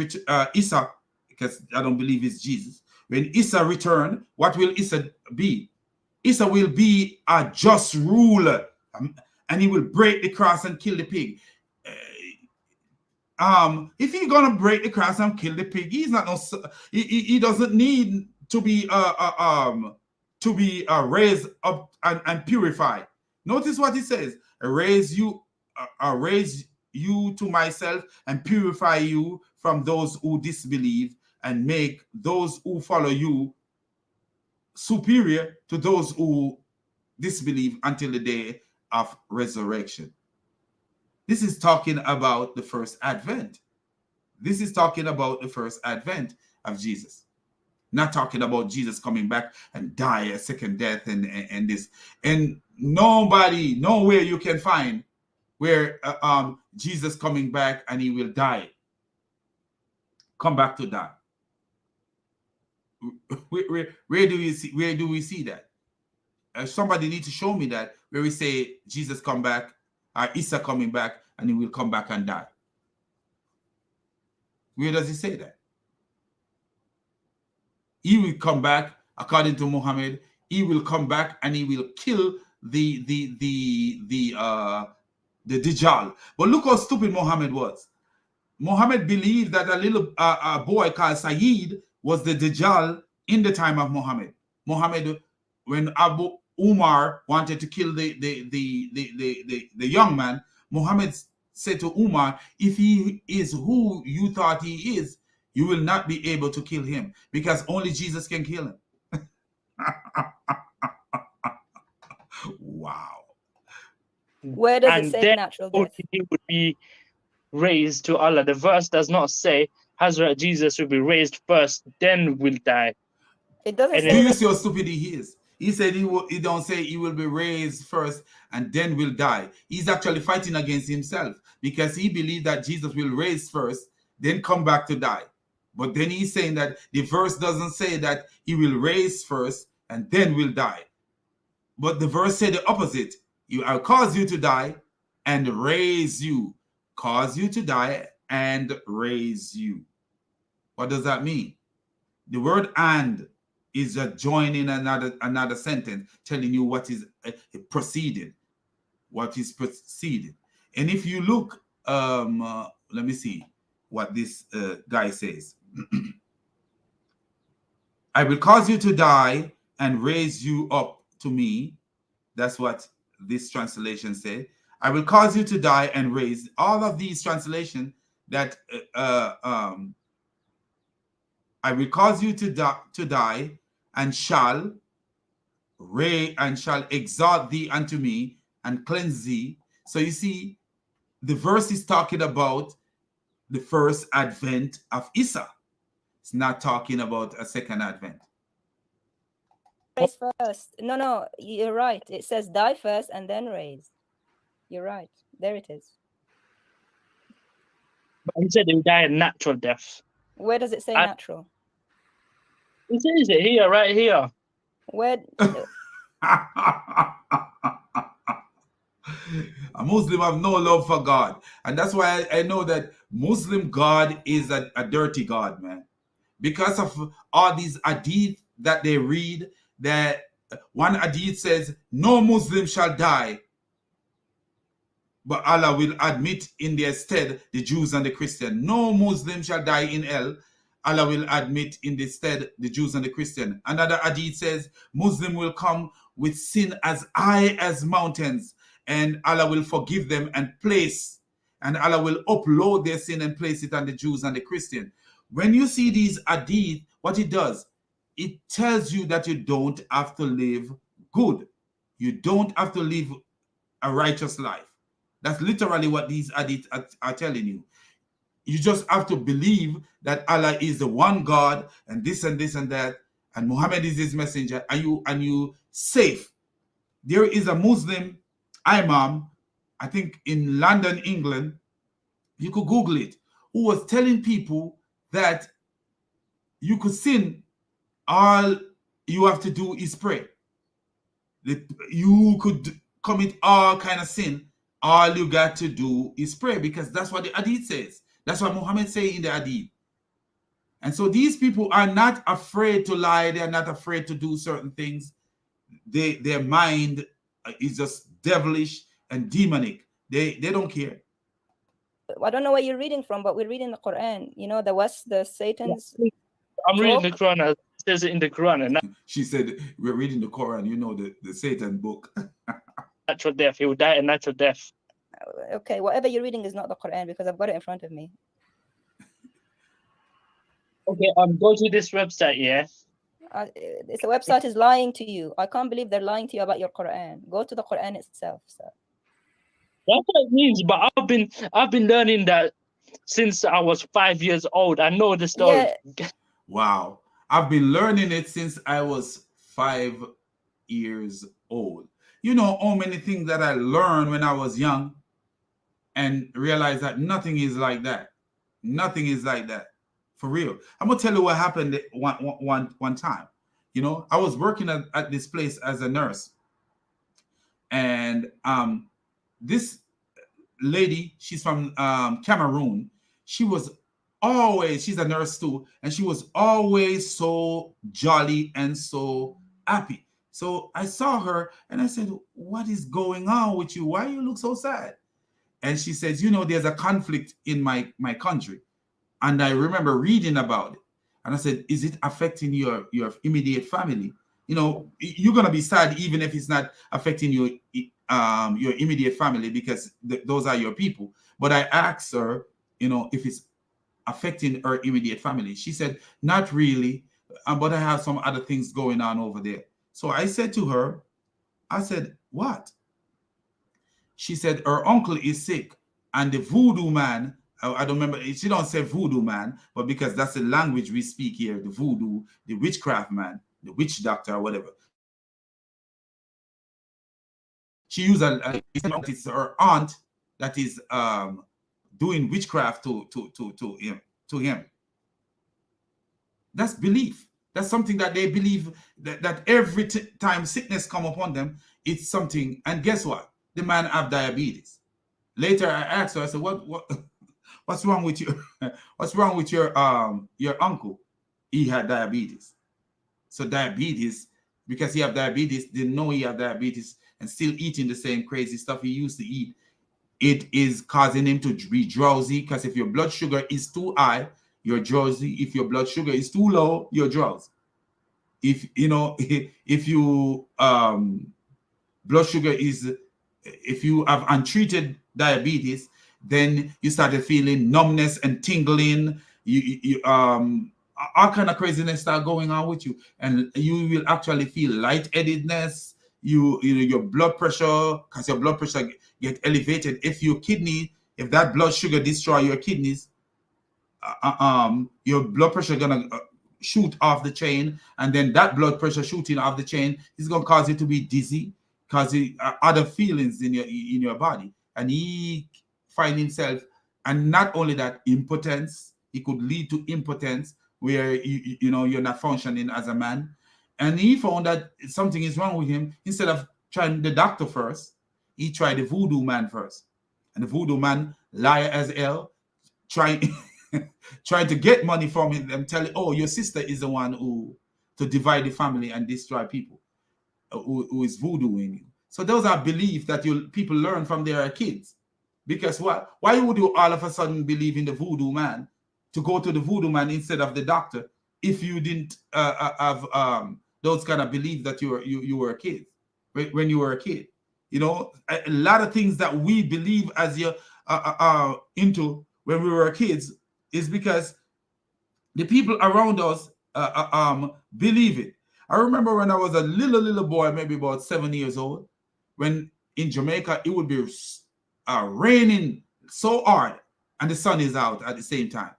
Isa, because I don't believe it's Jesus, when Isa returned, what will Isa be? Isa will be a just ruler, and he will break the cross and kill the pig. If he's gonna break the cross and kill the pig, he's not he doesn't need to be raised up and purified. Notice what he says: raise you to myself and purify you from those who disbelieve, and make those who follow you superior to those who disbelieve until the day of resurrection. This is talking about the first advent. This is talking about the first advent of Jesus. Not talking about Jesus coming back and die a second death and this. And nowhere you can find where Jesus coming back and he will die. Come back to die. Where do we see that? Somebody need to show me that where we say Jesus come back, or Isa coming back, and he will come back and die. Where does he say that? He will come back, according to Muhammad. He will come back and he will kill the Dajjal. But look how stupid Muhammad was. Muhammad believed that a little boy called Sayyid was the Dajjal in the time of Muhammad. Muhammad, when Abu Umar wanted to kill the young man, Muhammad said to Umar, if he is who you thought he is, you will not be able to kill him, because only Jesus can kill him. Wow. Where does it say natural death? He would be raised to Allah. The verse does not say Hazrat Jesus will be raised first, then will die. It doesn't say. Do you see how stupid he is? He said he don't say he will be raised first and then will die. He's actually fighting against himself, because he believed that Jesus will raise first, then come back to die. But then he's saying that the verse doesn't say that he will raise first and then will die. But the verse said the opposite. I'll cause you to die and raise you. Cause you to die and raise you. What does that mean? The word "and" is a joining another sentence, telling you what is proceeded. What is proceeded. And if you look, let me see what this guy says. I will cause you to die and raise you up to me. That's what this translation said. I will cause you to die and raise. All of these translations that I will cause you to die and shall exalt thee unto me and cleanse thee. So you see, the verse is talking about the first advent of Isa. It's not talking about a second advent. Raise first. No, you're right. It says die first and then raise. You're right. There it is. But he said he would die a natural death. Where does it say natural? It says it here, right here. Where? A Muslim have no love for God. And that's why I know that Muslim God is a dirty God, man. Because of all these hadith that they read, that one hadith says, no Muslim shall die, but Allah will admit in their stead the Jews and the Christian. No Muslim shall die in hell. Allah will admit in the stead the Jews and the Christian. Another hadith says, Muslim will come with sin as high as mountains, and Allah will forgive them and Allah will upload their sin and place it on the Jews and the Christian. When you see these hadith, what it does, it tells you that you don't have to live good. You don't have to live a righteous life. That's literally what these hadith are telling you. You just have to believe that Allah is the one God, and this and this and that, and Muhammad is his messenger, and you safe. There is a Muslim imam, I think in London, England, you could Google it, who was telling people that you could sin, all you have to do is pray. You could commit all kind of sin, all you got to do is pray, because that's what the hadith says. That's what Muhammad say in the hadith. And so these people are not afraid to lie. They're not afraid to do certain things. Their mind is just devilish and demonic. They don't care. I don't know where you're reading from, but we're reading the Quran. You know, the Satan's. I'm reading the Quran. It says it in the Quran. And she said, we're reading the Quran, you know, the Satan book. Natural death. He would die a natural death. Okay, whatever you're reading is not the Quran, because I've got it in front of me. Okay, go to this website, yeah? This website is lying to you. I can't believe they're lying to you about your Quran. Go to the Quran itself, sir. That's what it means, but I've been learning that since I was 5 years old. I know the story. Yeah. Wow. I've been learning it since I was 5 years old. You know how many things that I learned when I was young, and realized that nothing is like that. Nothing is like that. For real. I'm going to tell you what happened one time. You know, I was working at this place as a nurse. And this lady, she's from Cameroon. She's a nurse too. And she was always so jolly and so happy. So I saw her and I said, what is going on with you? Why you look so sad? And she says, you know, there's a conflict in my country. And I remember reading about it. And I said, is it affecting your immediate family? You know, you're going to be sad even if it's not affecting your immediate family, because those are your people. But I asked her, you know, if it's affecting her immediate family. She said, not really, but I have some other things going on over there. So I said to her, I said, what? She said her uncle is sick, and the voodoo man, I don't remember, she don't say voodoo man, but because that's the language we speak here, the voodoo, the witchcraft man, the witch doctor or whatever. She used it's her aunt that is doing witchcraft to him. That's belief. That's something that they believe that every time sickness come upon them, it's something. And guess what? The man have diabetes. Later, I asked her, I said, what's wrong with you? What's wrong with your uncle? He had diabetes. So diabetes, because he have diabetes, didn't know he had diabetes, and still eating the same crazy stuff he used to eat. It is causing him to be drowsy, because if your blood sugar is too high, you're drowsy. If your blood sugar is too low, you're drowsy. If you blood sugar is, if you have untreated diabetes, then you started feeling numbness and tingling. You all kind of craziness start going on with you, and you will actually feel lightheadedness. Your blood pressure, because your blood pressure get elevated. If your kidney if that blood sugar destroy your kidneys, your blood pressure gonna shoot off the chain, and then that blood pressure shooting off the chain is gonna cause you to be dizzy, cause other feelings in your body, and he find himself, and not only that, impotence. It could lead to impotence where you know you're not functioning as a man, and he found that something is wrong with him. Instead of trying the doctor first, he tried the voodoo man first, and the voodoo man, liar as hell, trying trying to get money from him and telling, oh, your sister is the one who to divide the family and destroy people, who is voodooing you. So those are beliefs that people learn from their kids. Because what? Why would you all of a sudden believe in the voodoo man, to go to the voodoo man instead of the doctor, if you didn't have those kind of beliefs that you were a kid, when you were a kid? You know, a lot of things that we believe as you into when we were kids is because the people around us believe it. I remember when I was a little boy, maybe about 7 years old, when in Jamaica it would be raining so hard and the sun is out at the same time.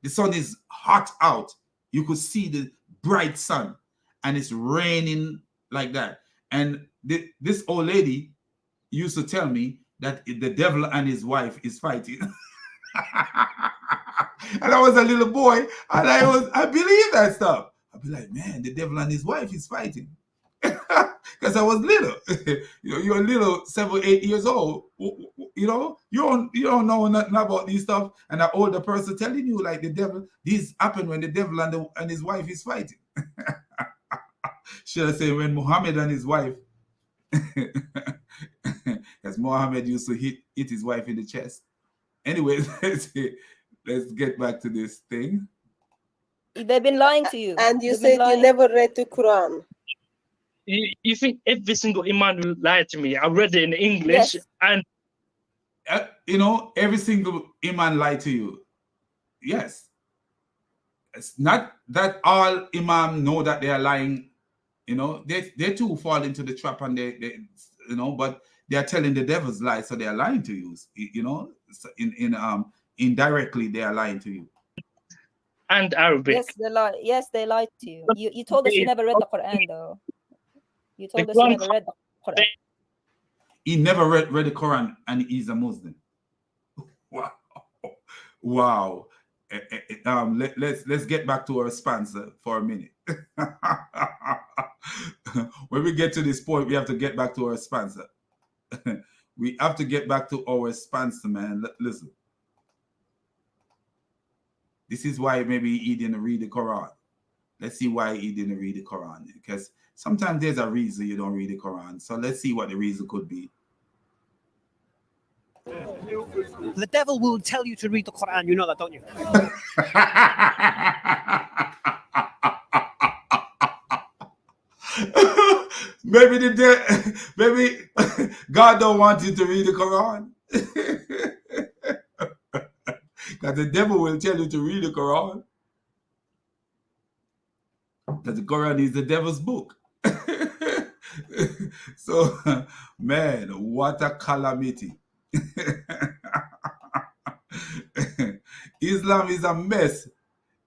The sun is hot out. You could see the bright sun, and it's raining like that. And this old lady used to tell me that the devil and his wife is fighting. And I was a little boy, and I believed that stuff. I'd be like, man, the devil and his wife is fighting. Because I was little. You're little, 7, 8 years old. You know, you don't know nothing about these stuff. And an older person telling you, like, the devil, this happened when the devil and his wife is fighting. Should I say when Muhammad and his wife, as Muhammad used to hit his wife in the chest. Anyways, let's get back to this thing. They've been lying to you. And you They've been said you lying. never read the Quran. You think every single imam will lie to me? I read it in English, Yes. and You know, every single imam lie to you. Yes. It's not that all imam know that they are lying. You know, they too fall into the trap, and they you know, but they are telling the devil's lie, so they are lying to you. You know, indirectly they are lying to you. and Arabic. Yes, they lie. Yes, they lied to you. You told us you never read the Quran, though. You told us you never read the Quran. He never read the Quran, and he's a Muslim. Wow, wow. Let's get back to our sponsor for a minute. When we get to this point, we have to get back to our sponsor. We have to get back to our sponsor, man. Listen. This is why maybe he didn't read the Quran. Let's see why he didn't read the Quran. Because sometimes there's a reason you don't read the Quran. So let's see what the reason could be. The devil will tell you to read the Quran. You know that, don't you? Maybe God don't want you to read the Quran. Because the devil will tell you to read the Quran. Because the Quran is the devil's book. So, man, what a calamity. Islam is a mess.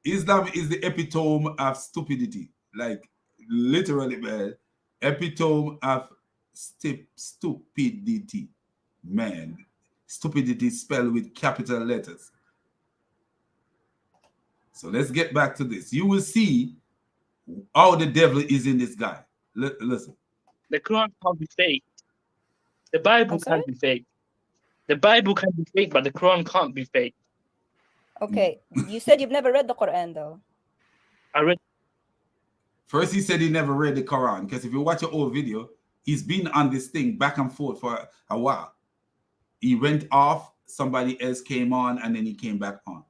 Islam is the epitome of stupidity. Like, literally, man. Epitome of stupidity. Man. Stupidity spelled with capital letters. So let's get back to this. You will see how the devil is in this guy. Listen. The Quran can't be fake. The Bible can't be fake. The Bible can be fake, but the Quran can't be fake. Okay, you said you've never read the Quran, though. I read. First, he said he never read the Quran, because if you watch an old video, he's been on this thing back and forth for a while. He went off, somebody else came on, and then he came back on.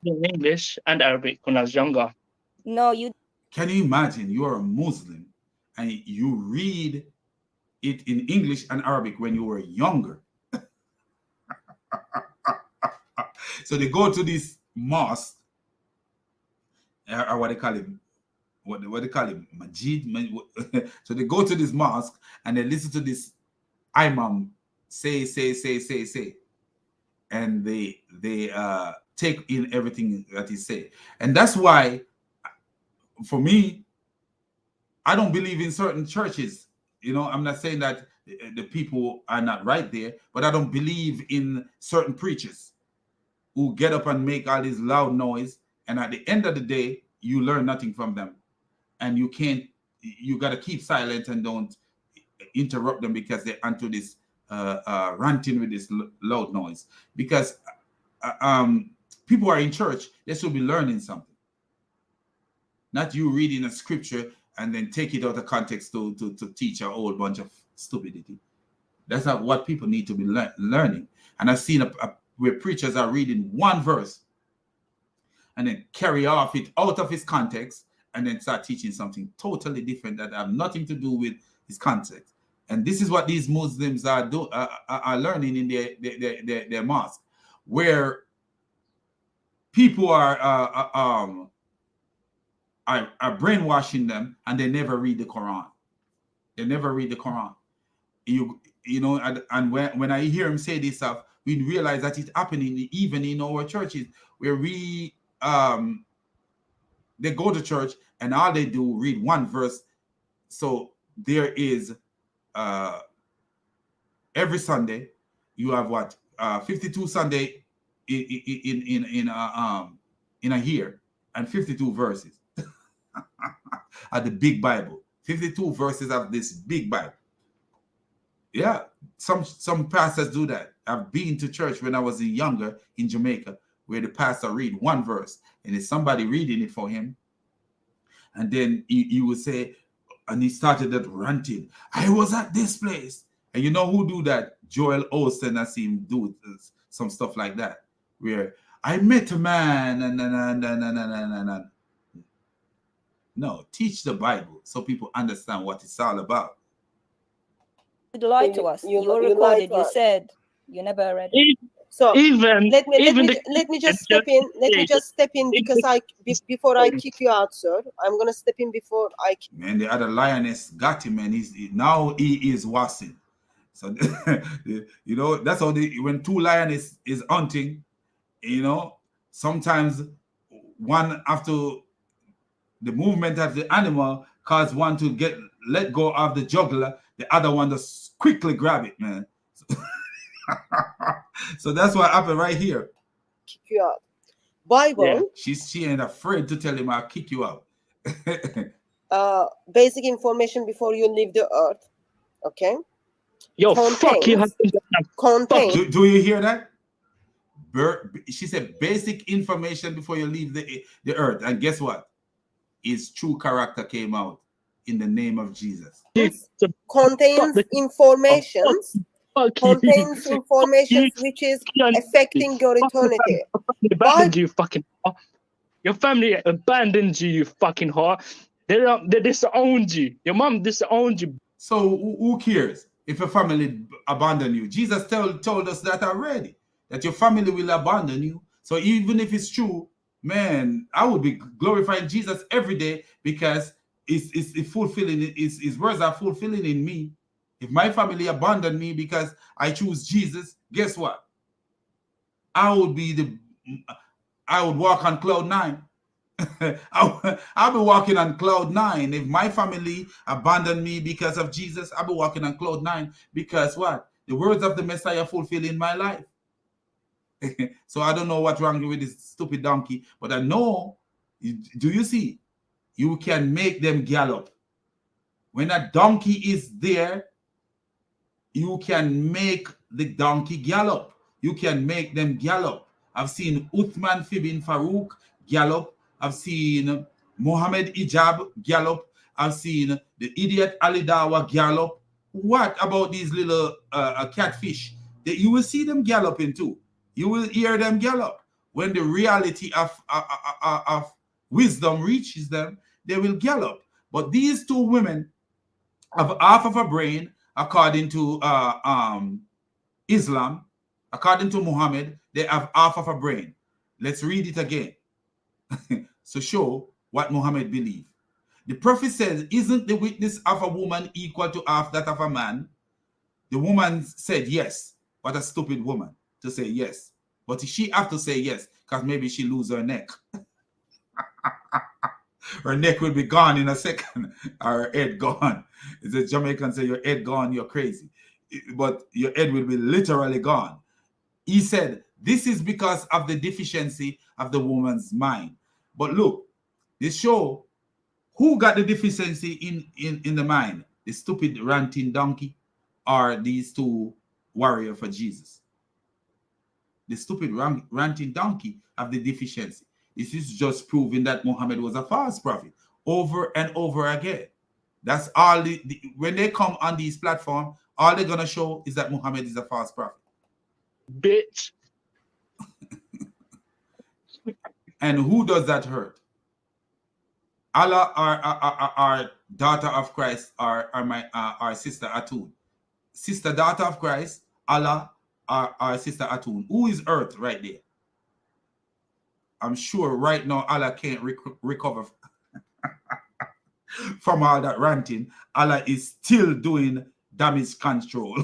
In English and Arabic when I was younger. No, you. Can you imagine you're a Muslim and you read it in English and Arabic when you were younger? So they go to this mosque, or what they call it, what they call it, Majid. So they go to this mosque and they listen to this imam say. and they take in everything that he say. And that's why, for me, I don't believe in certain churches. You know, I'm not saying that the people are not right there, but I don't believe in certain preachers who get up and make all this loud noise, and at the end of the day, you learn nothing from them, and you got to keep silent and don't interrupt them because they're onto this ranting with this loud noise. Because people are in church, they should be learning something, not you reading a scripture and then take it out of context to teach a whole bunch of stupidity. That's not what people need to be learning. And I've seen where preachers are reading one verse and then carry off it out of its context and then start teaching something totally different that have nothing to do with its context. And this is what these Muslims are learning in their mosque, where people are brainwashing them, and they never read the Quran. They never read the Quran. You know, and when I hear him say this stuff, we realize that it's happening even in our churches, where they go to church and all they do read one verse. So there is every Sunday you have what 52 Sunday in a year, and 52 verses. At the big Bible, 52 verses of this big Bible. Yeah, some pastors do that. I've been to church when I was younger in Jamaica, where the pastor read one verse, and it's somebody reading it for him, and then he would say, and he started that ranting, I was at this place. And you know who do that? Joel Osteen. I see him do some stuff like that, where I met a man and no, teach the Bible so people understand what it's all about. You lied to us. You recorded. You said you never read it. So even let me just step in. Let me just step in because before I kick you out, sir. I'm gonna step in before I. Man, the other lioness got him, and now he is wasting. So you know, that's how when two lionesses is hunting, you know, sometimes one after the movement of the animal cause one to let go of the jugular, the other one just quickly grab it, man. So that's what happened right here. Kick you out. Bible. Yeah. She ain't afraid to tell him I'll kick you out. Basic information before you leave the earth. Okay. Yo, fuck you. Do you hear that? She said basic information before you leave the earth. And guess what? His true character came out in the name of Jesus. Contains information which is affecting your eternity. You fucking whore. Your family abandoned you, you fucking whore. They disowned you. Your mom disowned you. So who cares if your family abandon you? Jesus told us that already, that your family will abandon you. So even if it's true, man, I would be glorifying Jesus every day because it's fulfilling. His words are fulfilling in me. If my family abandoned me because I choose Jesus, guess what? I would walk on cloud 9. I'll be walking on cloud 9. If my family abandoned me because of Jesus, I'll be walking on cloud 9 because what? The words of the Messiah fulfill in my life. So I don't know what's wrong with this stupid donkey, but I know, do you see? You can make them gallop. When a donkey is there, you can make the donkey gallop. You can make them gallop. I've seen Uthman Ibn Farouk gallop. I've seen Mohammed Ijab gallop. I've seen the idiot Ali Dawa gallop. What about these little catfish? You will see them galloping too. You will hear them gallop. When the reality of wisdom reaches them, they will gallop. But these two women have half of a brain, according to Islam. According to Muhammad, they have half of a brain. Let's read it again. So show what Muhammad believed. The prophet says, isn't the witness of a woman equal to half that of a man? The woman said yes. What a stupid woman to say yes. But she have to say yes, because maybe she lose her neck. Her neck will be gone in a second, or her head gone. It's a Jamaican say, your head gone, you're crazy. But your head will be literally gone. He said, this is because of the deficiency of the woman's mind. But look, this show, who got the deficiency in the mind? The stupid ranting donkey or these two warriors for Jesus? The stupid ranting donkey have the deficiency. This is just proving that Muhammad was a false prophet over and over again. That's all. When they come on these platforms, all they're going to show is that Muhammad is a false prophet. Bitch. And who does that hurt? Allah, our daughter of Christ, our sister Atun. Sister daughter of Christ, Allah, our sister Atun. Who is earth right there? I'm sure right now Allah can't recover from all that ranting. Allah is still doing damage control.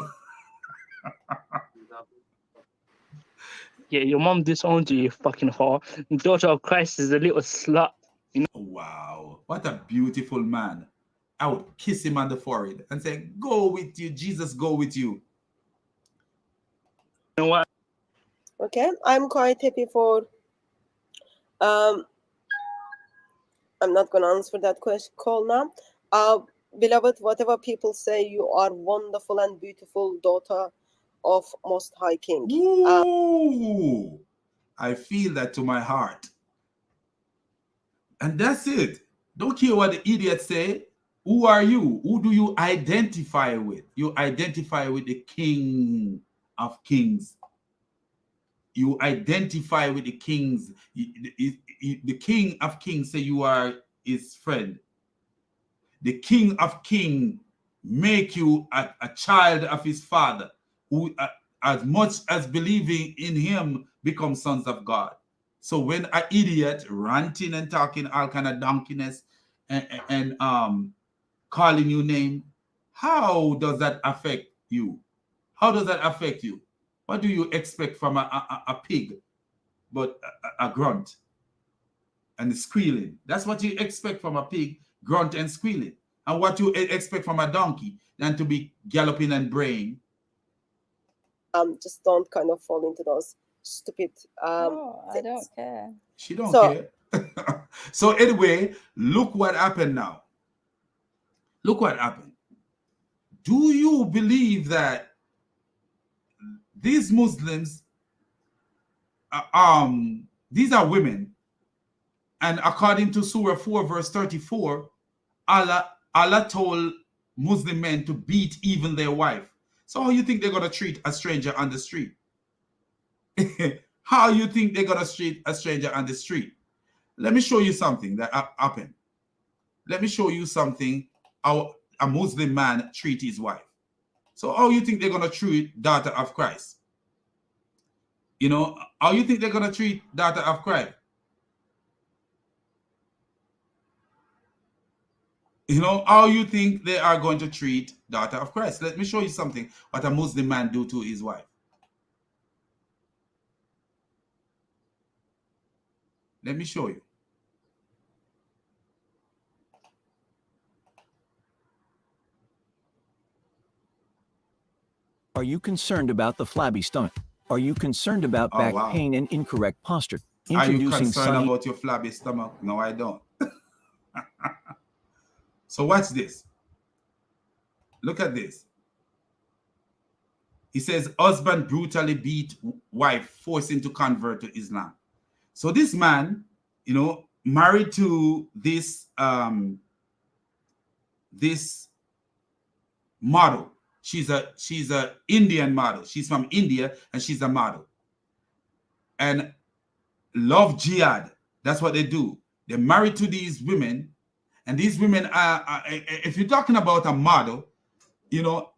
Yeah, your mom disowned you, you fucking whore. Daughter of Christ is a little slut. You know? Wow, what a beautiful man. I would kiss him on the forehead and say, go with you, Jesus, go with you. You know what? Okay, I'm quite happy for. I'm not going to answer that call now. Beloved, whatever people say, you are wonderful and beautiful daughter of Most High King. Ooh, I feel that to my heart. And that's it. Don't care what the idiots say. Who are you? Who do you identify with? You identify with the King of Kings. You identify with the kings. The King of Kings say you are his friend. The King of Kings make you a child of his father, who as much as believing in him become sons of God. So when an idiot ranting and talking all kind of donkeyness and calling you name, how does that affect you? How does that affect you? What do you expect from a pig but a grunt and squealing? That's what you expect from a pig, grunt and squealing. And what you expect from a donkey than to be galloping and braying. Just don't kind of fall into those stupid I don't care. She don't care. So anyway, look what happened now. Look what happened. Do you believe that these Muslims, these are women, and according to Surah 4 verse 34, Allah told Muslim men to beat even their wife. So how you think they're going to treat a stranger on the street? How you think they're going to treat a stranger on the street? Let me show you something that happened. Let me show you something how a Muslim man treat his wife. So how you think they're going to treat daughter of Christ? You know, how you think they're going to treat daughter of Christ? You know, how you think they are going to treat daughter of Christ? Let me show you something what a Muslim man do to his wife. Let me show you. Are you concerned about the flabby stomach? Are you concerned about back pain and incorrect posture? Are you concerned about your flabby stomach? No, I don't. So watch this. Look at this. He says, husband brutally beat wife, forcing to convert to Islam. So this man, you know, married to this this model. She's a Indian model. She's from India and she's a model. And love jihad. That's what they do. They're married to these women, and these women are if you're talking about a model, you know,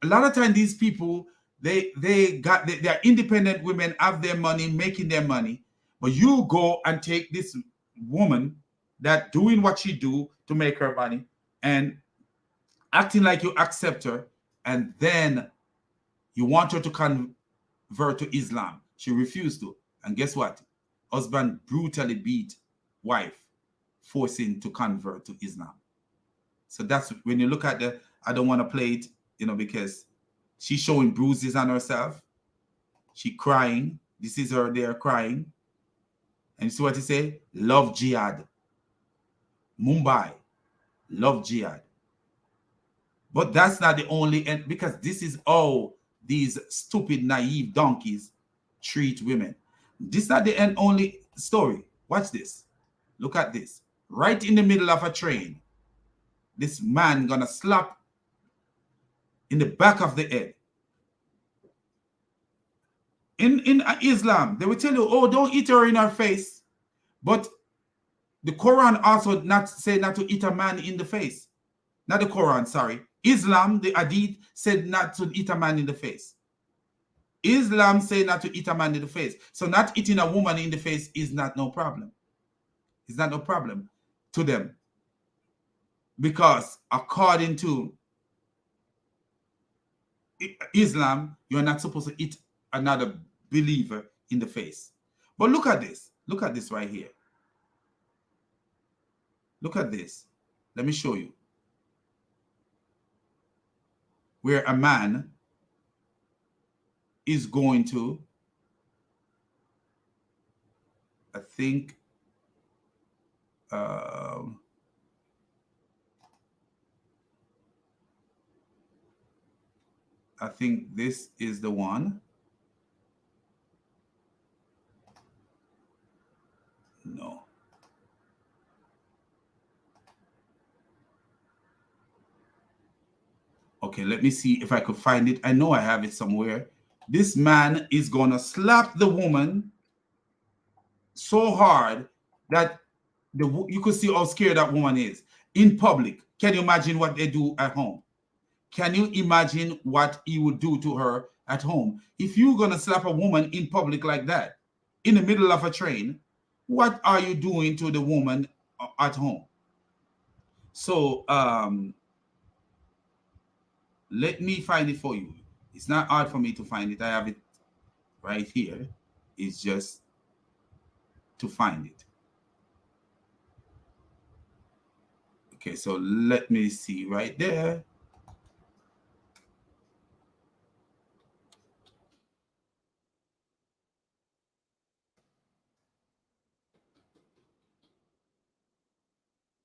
a lot of times these people they're independent women, have their money, making their money, but you go and take this woman that doing what she do to make her money and acting like you accept her, and then you want her to convert to Islam. She refused to. And guess what? Husband brutally beat wife, forcing to convert to Islam. So that's when you look at the, I don't want to play it, you know, because she's showing bruises on herself. She crying. This is her there crying. And you see what he say? Love jihad. Mumbai. Love jihad. But that's not the only end, because this is how these stupid, naive donkeys treat women. This is not the end only story. Watch this. Look at this. Right in the middle of a train, this man gonna slap in the back of the head. In Islam, they will tell you, oh, don't hit her in her face. But the Quran also not say not to hit a man in the face. Not the Quran, sorry. Islam, the Hadith, said not to hit a man in the face. Islam say not to hit a man in the face. So not hitting a woman in the face is not no problem. It's not no problem to them. Because according to Islam, you're not supposed to hit another believer in the face. But look at this. Look at this right here. Look at this. Let me show you. Where a man is going to, I think, this is the one. No. Okay, let me see if I could find it. I know I have it somewhere. This man is going to slap the woman so hard that you could see how scared that woman is in public. Can you imagine what they do at home? Can you imagine what he would do to her at home? If you're going to slap a woman in public like that, in the middle of a train, what are you doing to the woman at home? So, let me find it for you. It's not hard for me to find it. I have it right here. It's just to find it. Okay, so let me see right there.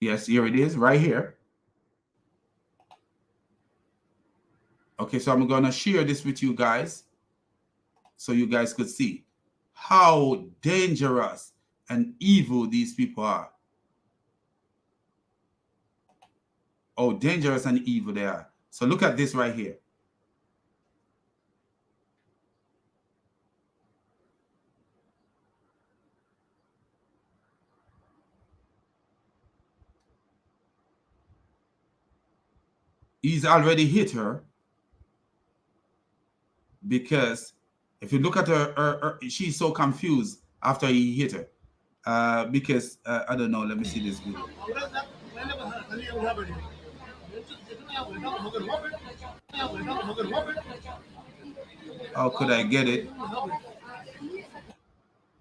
Yes, here it is, right here. Okay, so I'm going to share this with you guys so you guys could see how dangerous and evil these people are. Oh, dangerous and evil they are. So look at this right here. He's already hit her. Because if you look at her, she's so confused after he hit her. Because I don't know. Let me see this video. How could I get it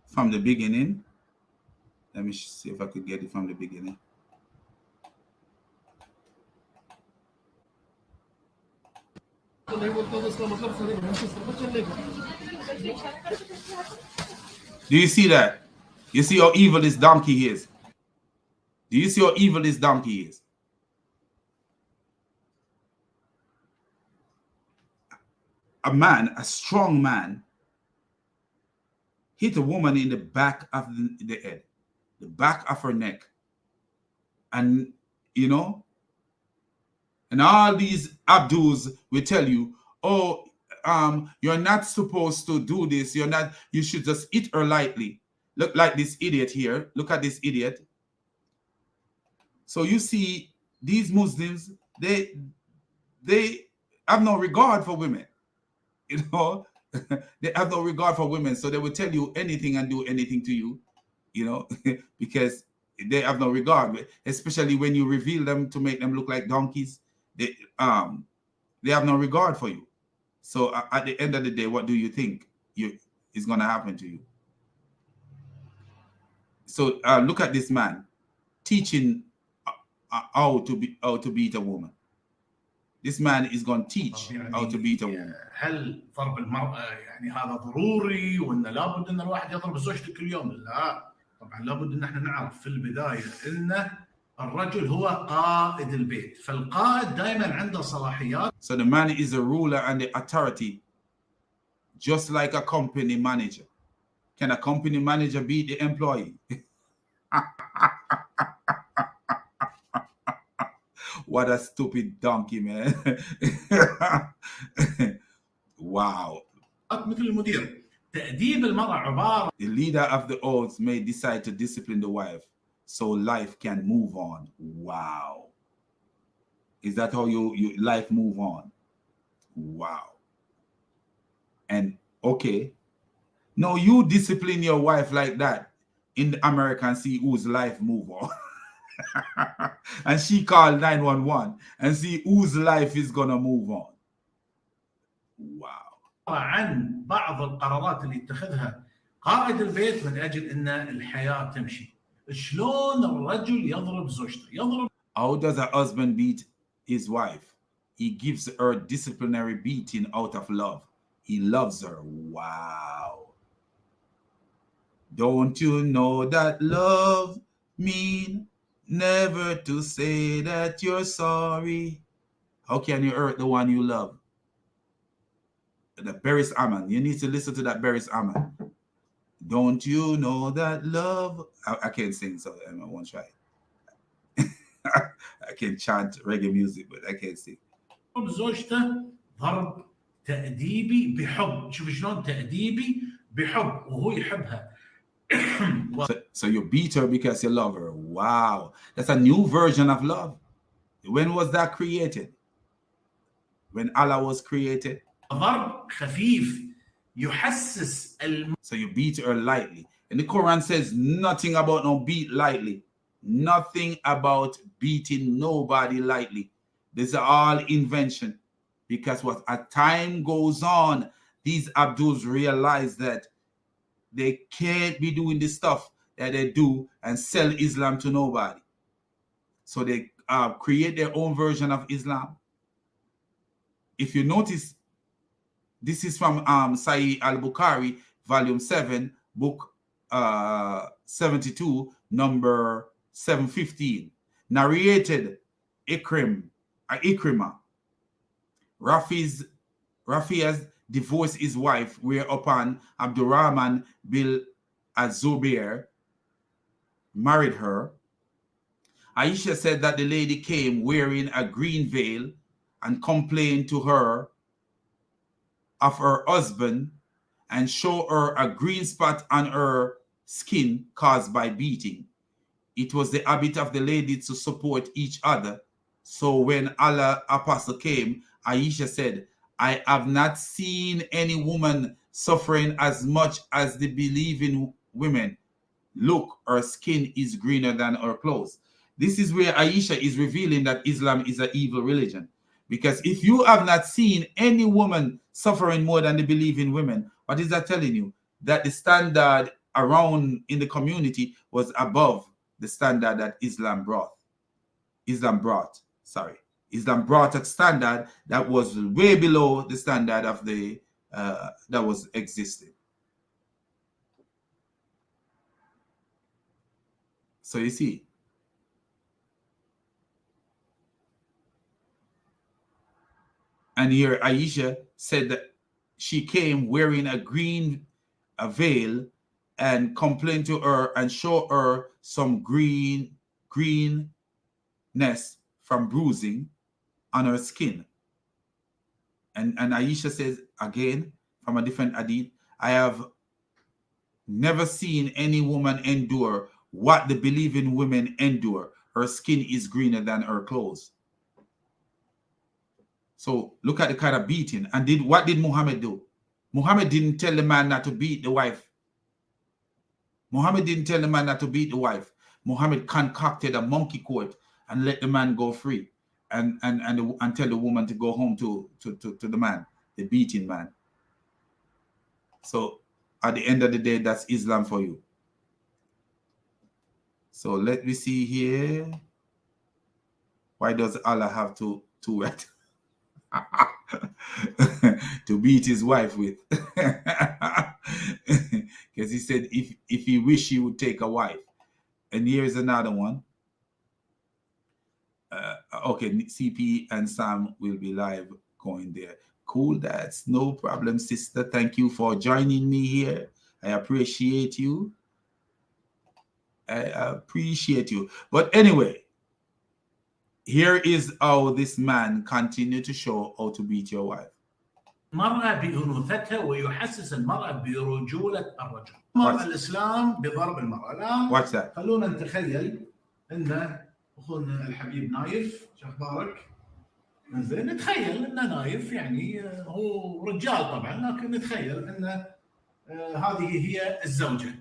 from the beginning? Let me see if I could get it from the beginning. Do you see that? You see how evil this donkey is? Do you see how evil this donkey is? A man, a strong man, hit a woman in the back of the head, the back of her neck. And, you know, and all these Abduls will tell you, oh, you're not supposed to do this. You should just hit her lightly. Look like this idiot here. Look at this idiot. So you see, these Muslims, they have no regard for women. You know, they have no regard for women. So they will tell you anything and do anything to you, you know, because they have no regard, especially when you reveal them to make them look like donkeys. They have no regard for you. So at the end of the day, what do you think? is going to happen to you. So look at this man teaching how to beat a woman. This man is going to teach how to beat a woman. هل ضرب المرأة يعني هذا ضروري وإن لابد إن الواحد يضرب زوجته كل يوم؟ لا، طبعا لابد إن احنا نعرف في البداية إن الرجل هو قائد البيت، فالقائد دائما عنده صلاحيات. So the man is a ruler and the authority, just like a company manager. Can a company manager beat the employee? What a stupid donkey, man. Wow. مثل المدير. تأديب المرأة عبارة. The leader of the oaths may decide to discipline the wife so life can move on. Wow. Is that how you life move on? Wow. And okay. No, you discipline your wife like that in the American see whose life move on. And she called 911 and see whose life is gonna move on. Wow. عن بعض القرارات اللي يتخذها قائد البيت من اجل ان الحياه تمشي. شلون الرجل يضرب زوجته؟ يضرب. How does a husband beat his wife? He gives her disciplinary beating out of love. He loves her. Wow. Don't you know that love means never to say that you're sorry? How can you hurt the one you love? The Beres Ammon. You need to listen to that Beres Ammon. Don't you know that love? I can't sing, so I won't try. I can chant reggae music, but I can't sing. زوجته ضرب تأديبي بحب. شوف شلون تأديبي بحب وهو يحبها. So you beat her because you love her. Wow. That's a new version of love. When was that created? When Allah was created? ضرب خفيف يحسس So you beat her lightly. And the Quran says nothing about no beat lightly. Nothing about beating nobody lightly. This is all invention. Because what as time goes on, these Abduls realize that they can't be doing the stuff that they do and sell Islam to nobody. So they create their own version of Islam. If you notice, this is from Sahih al-Bukhari, volume 7, book 72, number 715. Narrated Ikrimah. Rafi's divorced his wife, whereupon Abdurrahman bin Az-Zubair married her. Aisha said that the lady came wearing a green veil and complained to her of her husband and showed her a green spot on her skin caused by beating. It was the habit of the ladies to support each other. So when Allah's apostle came, Aisha said, I have not seen any woman suffering as much as the believing women. Look, her skin is greener than her clothes. This is where Aisha is revealing that Islam is an evil religion. Because if you have not seen any woman suffering more than the believing women, what is that telling you? That the standard around in the community was above the standard that Islam brought. Islam brought a standard that was way below the standard of the that was existing. So you see, and here Aisha said that she came wearing a green veil and complained to her and showed her some greenness from bruising on her skin. And Aisha says again from a different hadith, I have never seen any woman endure what the believing women endure. Her skin is greener than her clothes. So look at the kind of beating. And what did Muhammad do? Muhammad didn't tell the man not to beat the wife. Muhammad didn't tell the man not to beat the wife. Muhammad concocted a monkey court and let the man go free and tell the woman to go home to the man, the beating man. So at the end of the day, that's Islam for you. So let me see here. Why does Allah have to to beat his wife with? Because he said if he wished he would take a wife. And here's another one. Okay, CP and Sam will be live going there. Cool, that's no problem, sister. Thank you for joining me here. I appreciate you. I appreciate you. But anyway, here is how this man continued to show how to beat your wife. المرأة بأنوثتها ويحسس المرأة برجولة الرجل. أمر الإسلام بضرب المرأة. الآن خلونا نتخيل أن أخونا الحبيب نايف، شو أخبارك؟ زين، نتخيل أنه نايف، يعني هو رجال طبعا، لكن نتخيل أن هذه هي الزوجة.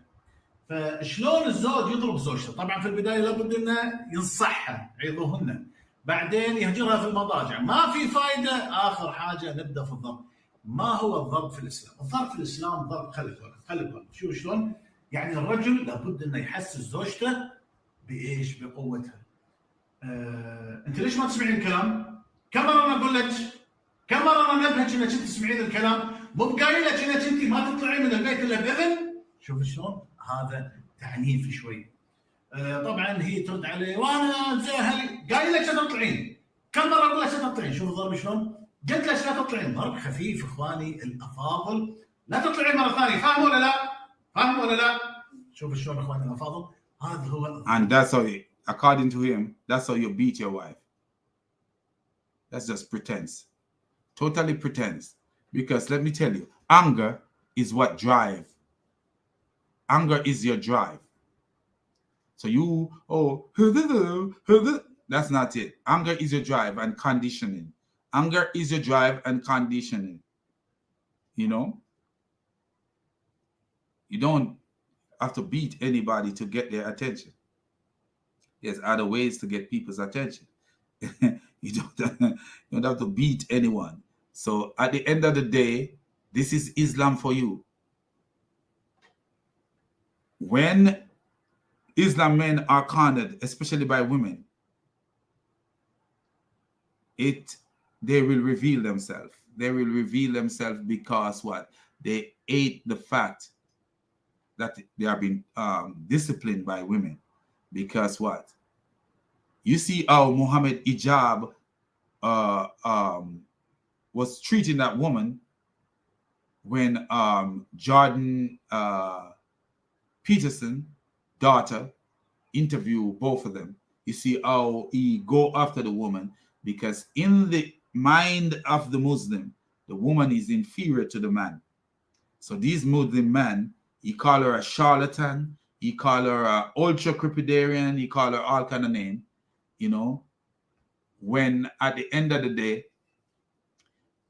فشلون الزوج يضرب زوجته؟ طبعا في البداية لابد أنه ينصحها، عظوهن، بعدين يهجرها في المضاجع، ما في فائدة. آخر حاجة نبدأ في الضرب. ما هو الضرب في الإسلام؟ الضرب في الإسلام ضرب خلف. شوف شلون؟ يعني الرجل لابد أنه يحسس زوجته بإيش؟ بقوتها. أنت ليش ما تسمعين الكلام؟ كم مرة أنا أقول لك؟ كم مرة أنا نبهك إنك أنت تسمعين الكلام؟ مو بقايل لك إنك أنت ما تطلعين من البيت إلا بإذن؟ شوف شلون؟ هذا تعنيف شوي. طبعا هي ترد عليه، وانا زي اهلي قايل لك لا تطلعين. كم مره اقول لك لا تطلعين؟ شوف الضرب شلون؟ قلت لك لا تطلعين. ضرب خفيف اخواني الافاضل، لا تطلعين مره ثانيه. فاهم ولا لا؟ فاهم ولا لا؟ شوف شلون اخواني الافاضل، هذا هو. And that's how, according to him, that's how you beat your wife. That's just pretense. Totally pretense. Because let me tell you, anger is what drive. Anger is your drive. So you, that's not it. Anger is your drive and conditioning. Anger is your drive and conditioning. You know? You don't have to beat anybody to get their attention. There's other ways to get people's attention. You don't have to beat anyone. So at the end of the day, this is Islam for you. When Islam men are cornered, especially by women, they will reveal themselves. They will reveal themselves because what? They hate the fact that they are being disciplined by women. Because what? You see how Muhammad Ijab was treating that woman when Jordan Peterson daughter interview both of them. You see how he go after the woman, because in the mind of the Muslim, the woman is inferior to the man. So these Muslim men, he call her a charlatan, he call her a ultra crepidarian, he call her all kind of name, you know, when at the end of the day,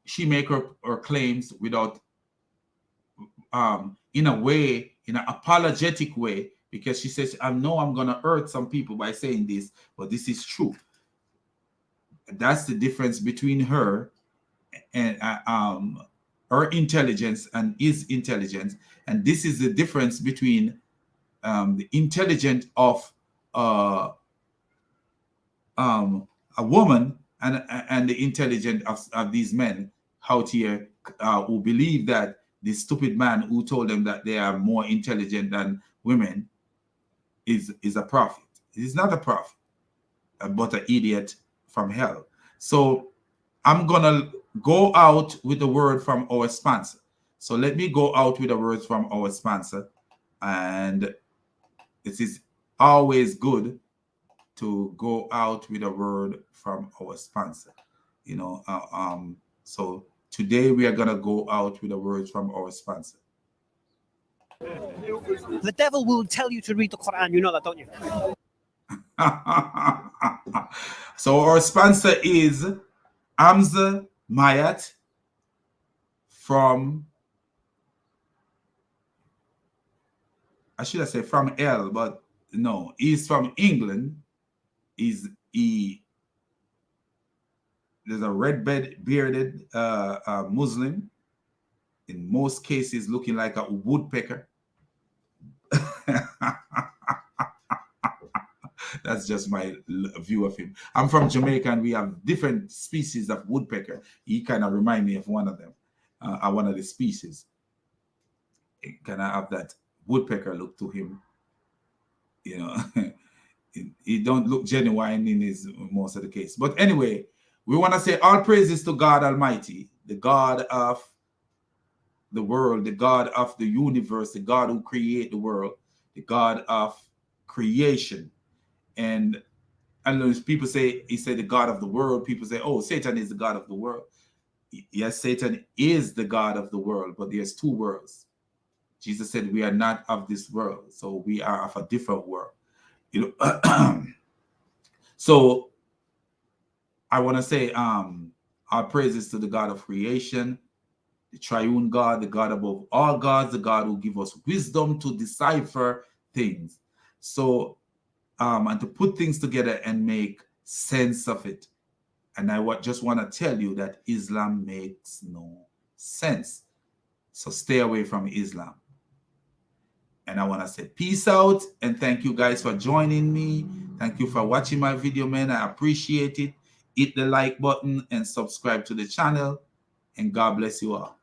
she make her claims without in a way, in an apologetic way, because she says, I know I'm going to hurt some people by saying this, but this is true. That's the difference between her and her intelligence and his intelligence. And this is the difference between the intelligence of a woman and the intelligence of these men out here who believe that the stupid man who told them that they are more intelligent than women is a prophet. He's not a prophet, but an idiot from hell. So I'm going to go out with the word from our sponsor. So let me go out with the words from our sponsor. And it is always good to go out with a word from our sponsor. You know, so today we are going to go out with the words from our sponsor. The devil will tell you to read the Quran. You know that, don't you? So our sponsor is Hamza Mayat from, I should have said from L, but no, he's from England. There's a red bearded Muslim in most cases looking like a woodpecker. That's just my view of him. I'm from Jamaica, and we have different species of woodpecker. He kind of remind me of one of them, one of the species. It kind of have that woodpecker look to him. You know, he don't look genuine in his most of the case. But anyway, we want to say all praises to God Almighty, the God of the world, the God of the universe, the God who created the world, the God of creation. And I know people say, he said the God of the world. People say, oh, Satan is the God of the world. Yes, Satan is the God of the world, but there's two worlds. Jesus said we are not of this world, so we are of a different world. You know, so I want to say our praises to the God of creation, the triune God, the God above all gods, the God who gives us wisdom to decipher things. So, and to put things together and make sense of it. And I just want to tell you that Islam makes no sense. So stay away from Islam. And I want to say peace out, and thank you guys for joining me. Thank you for watching my video, man. I appreciate it. Hit the like button and subscribe to the channel. And God bless you all.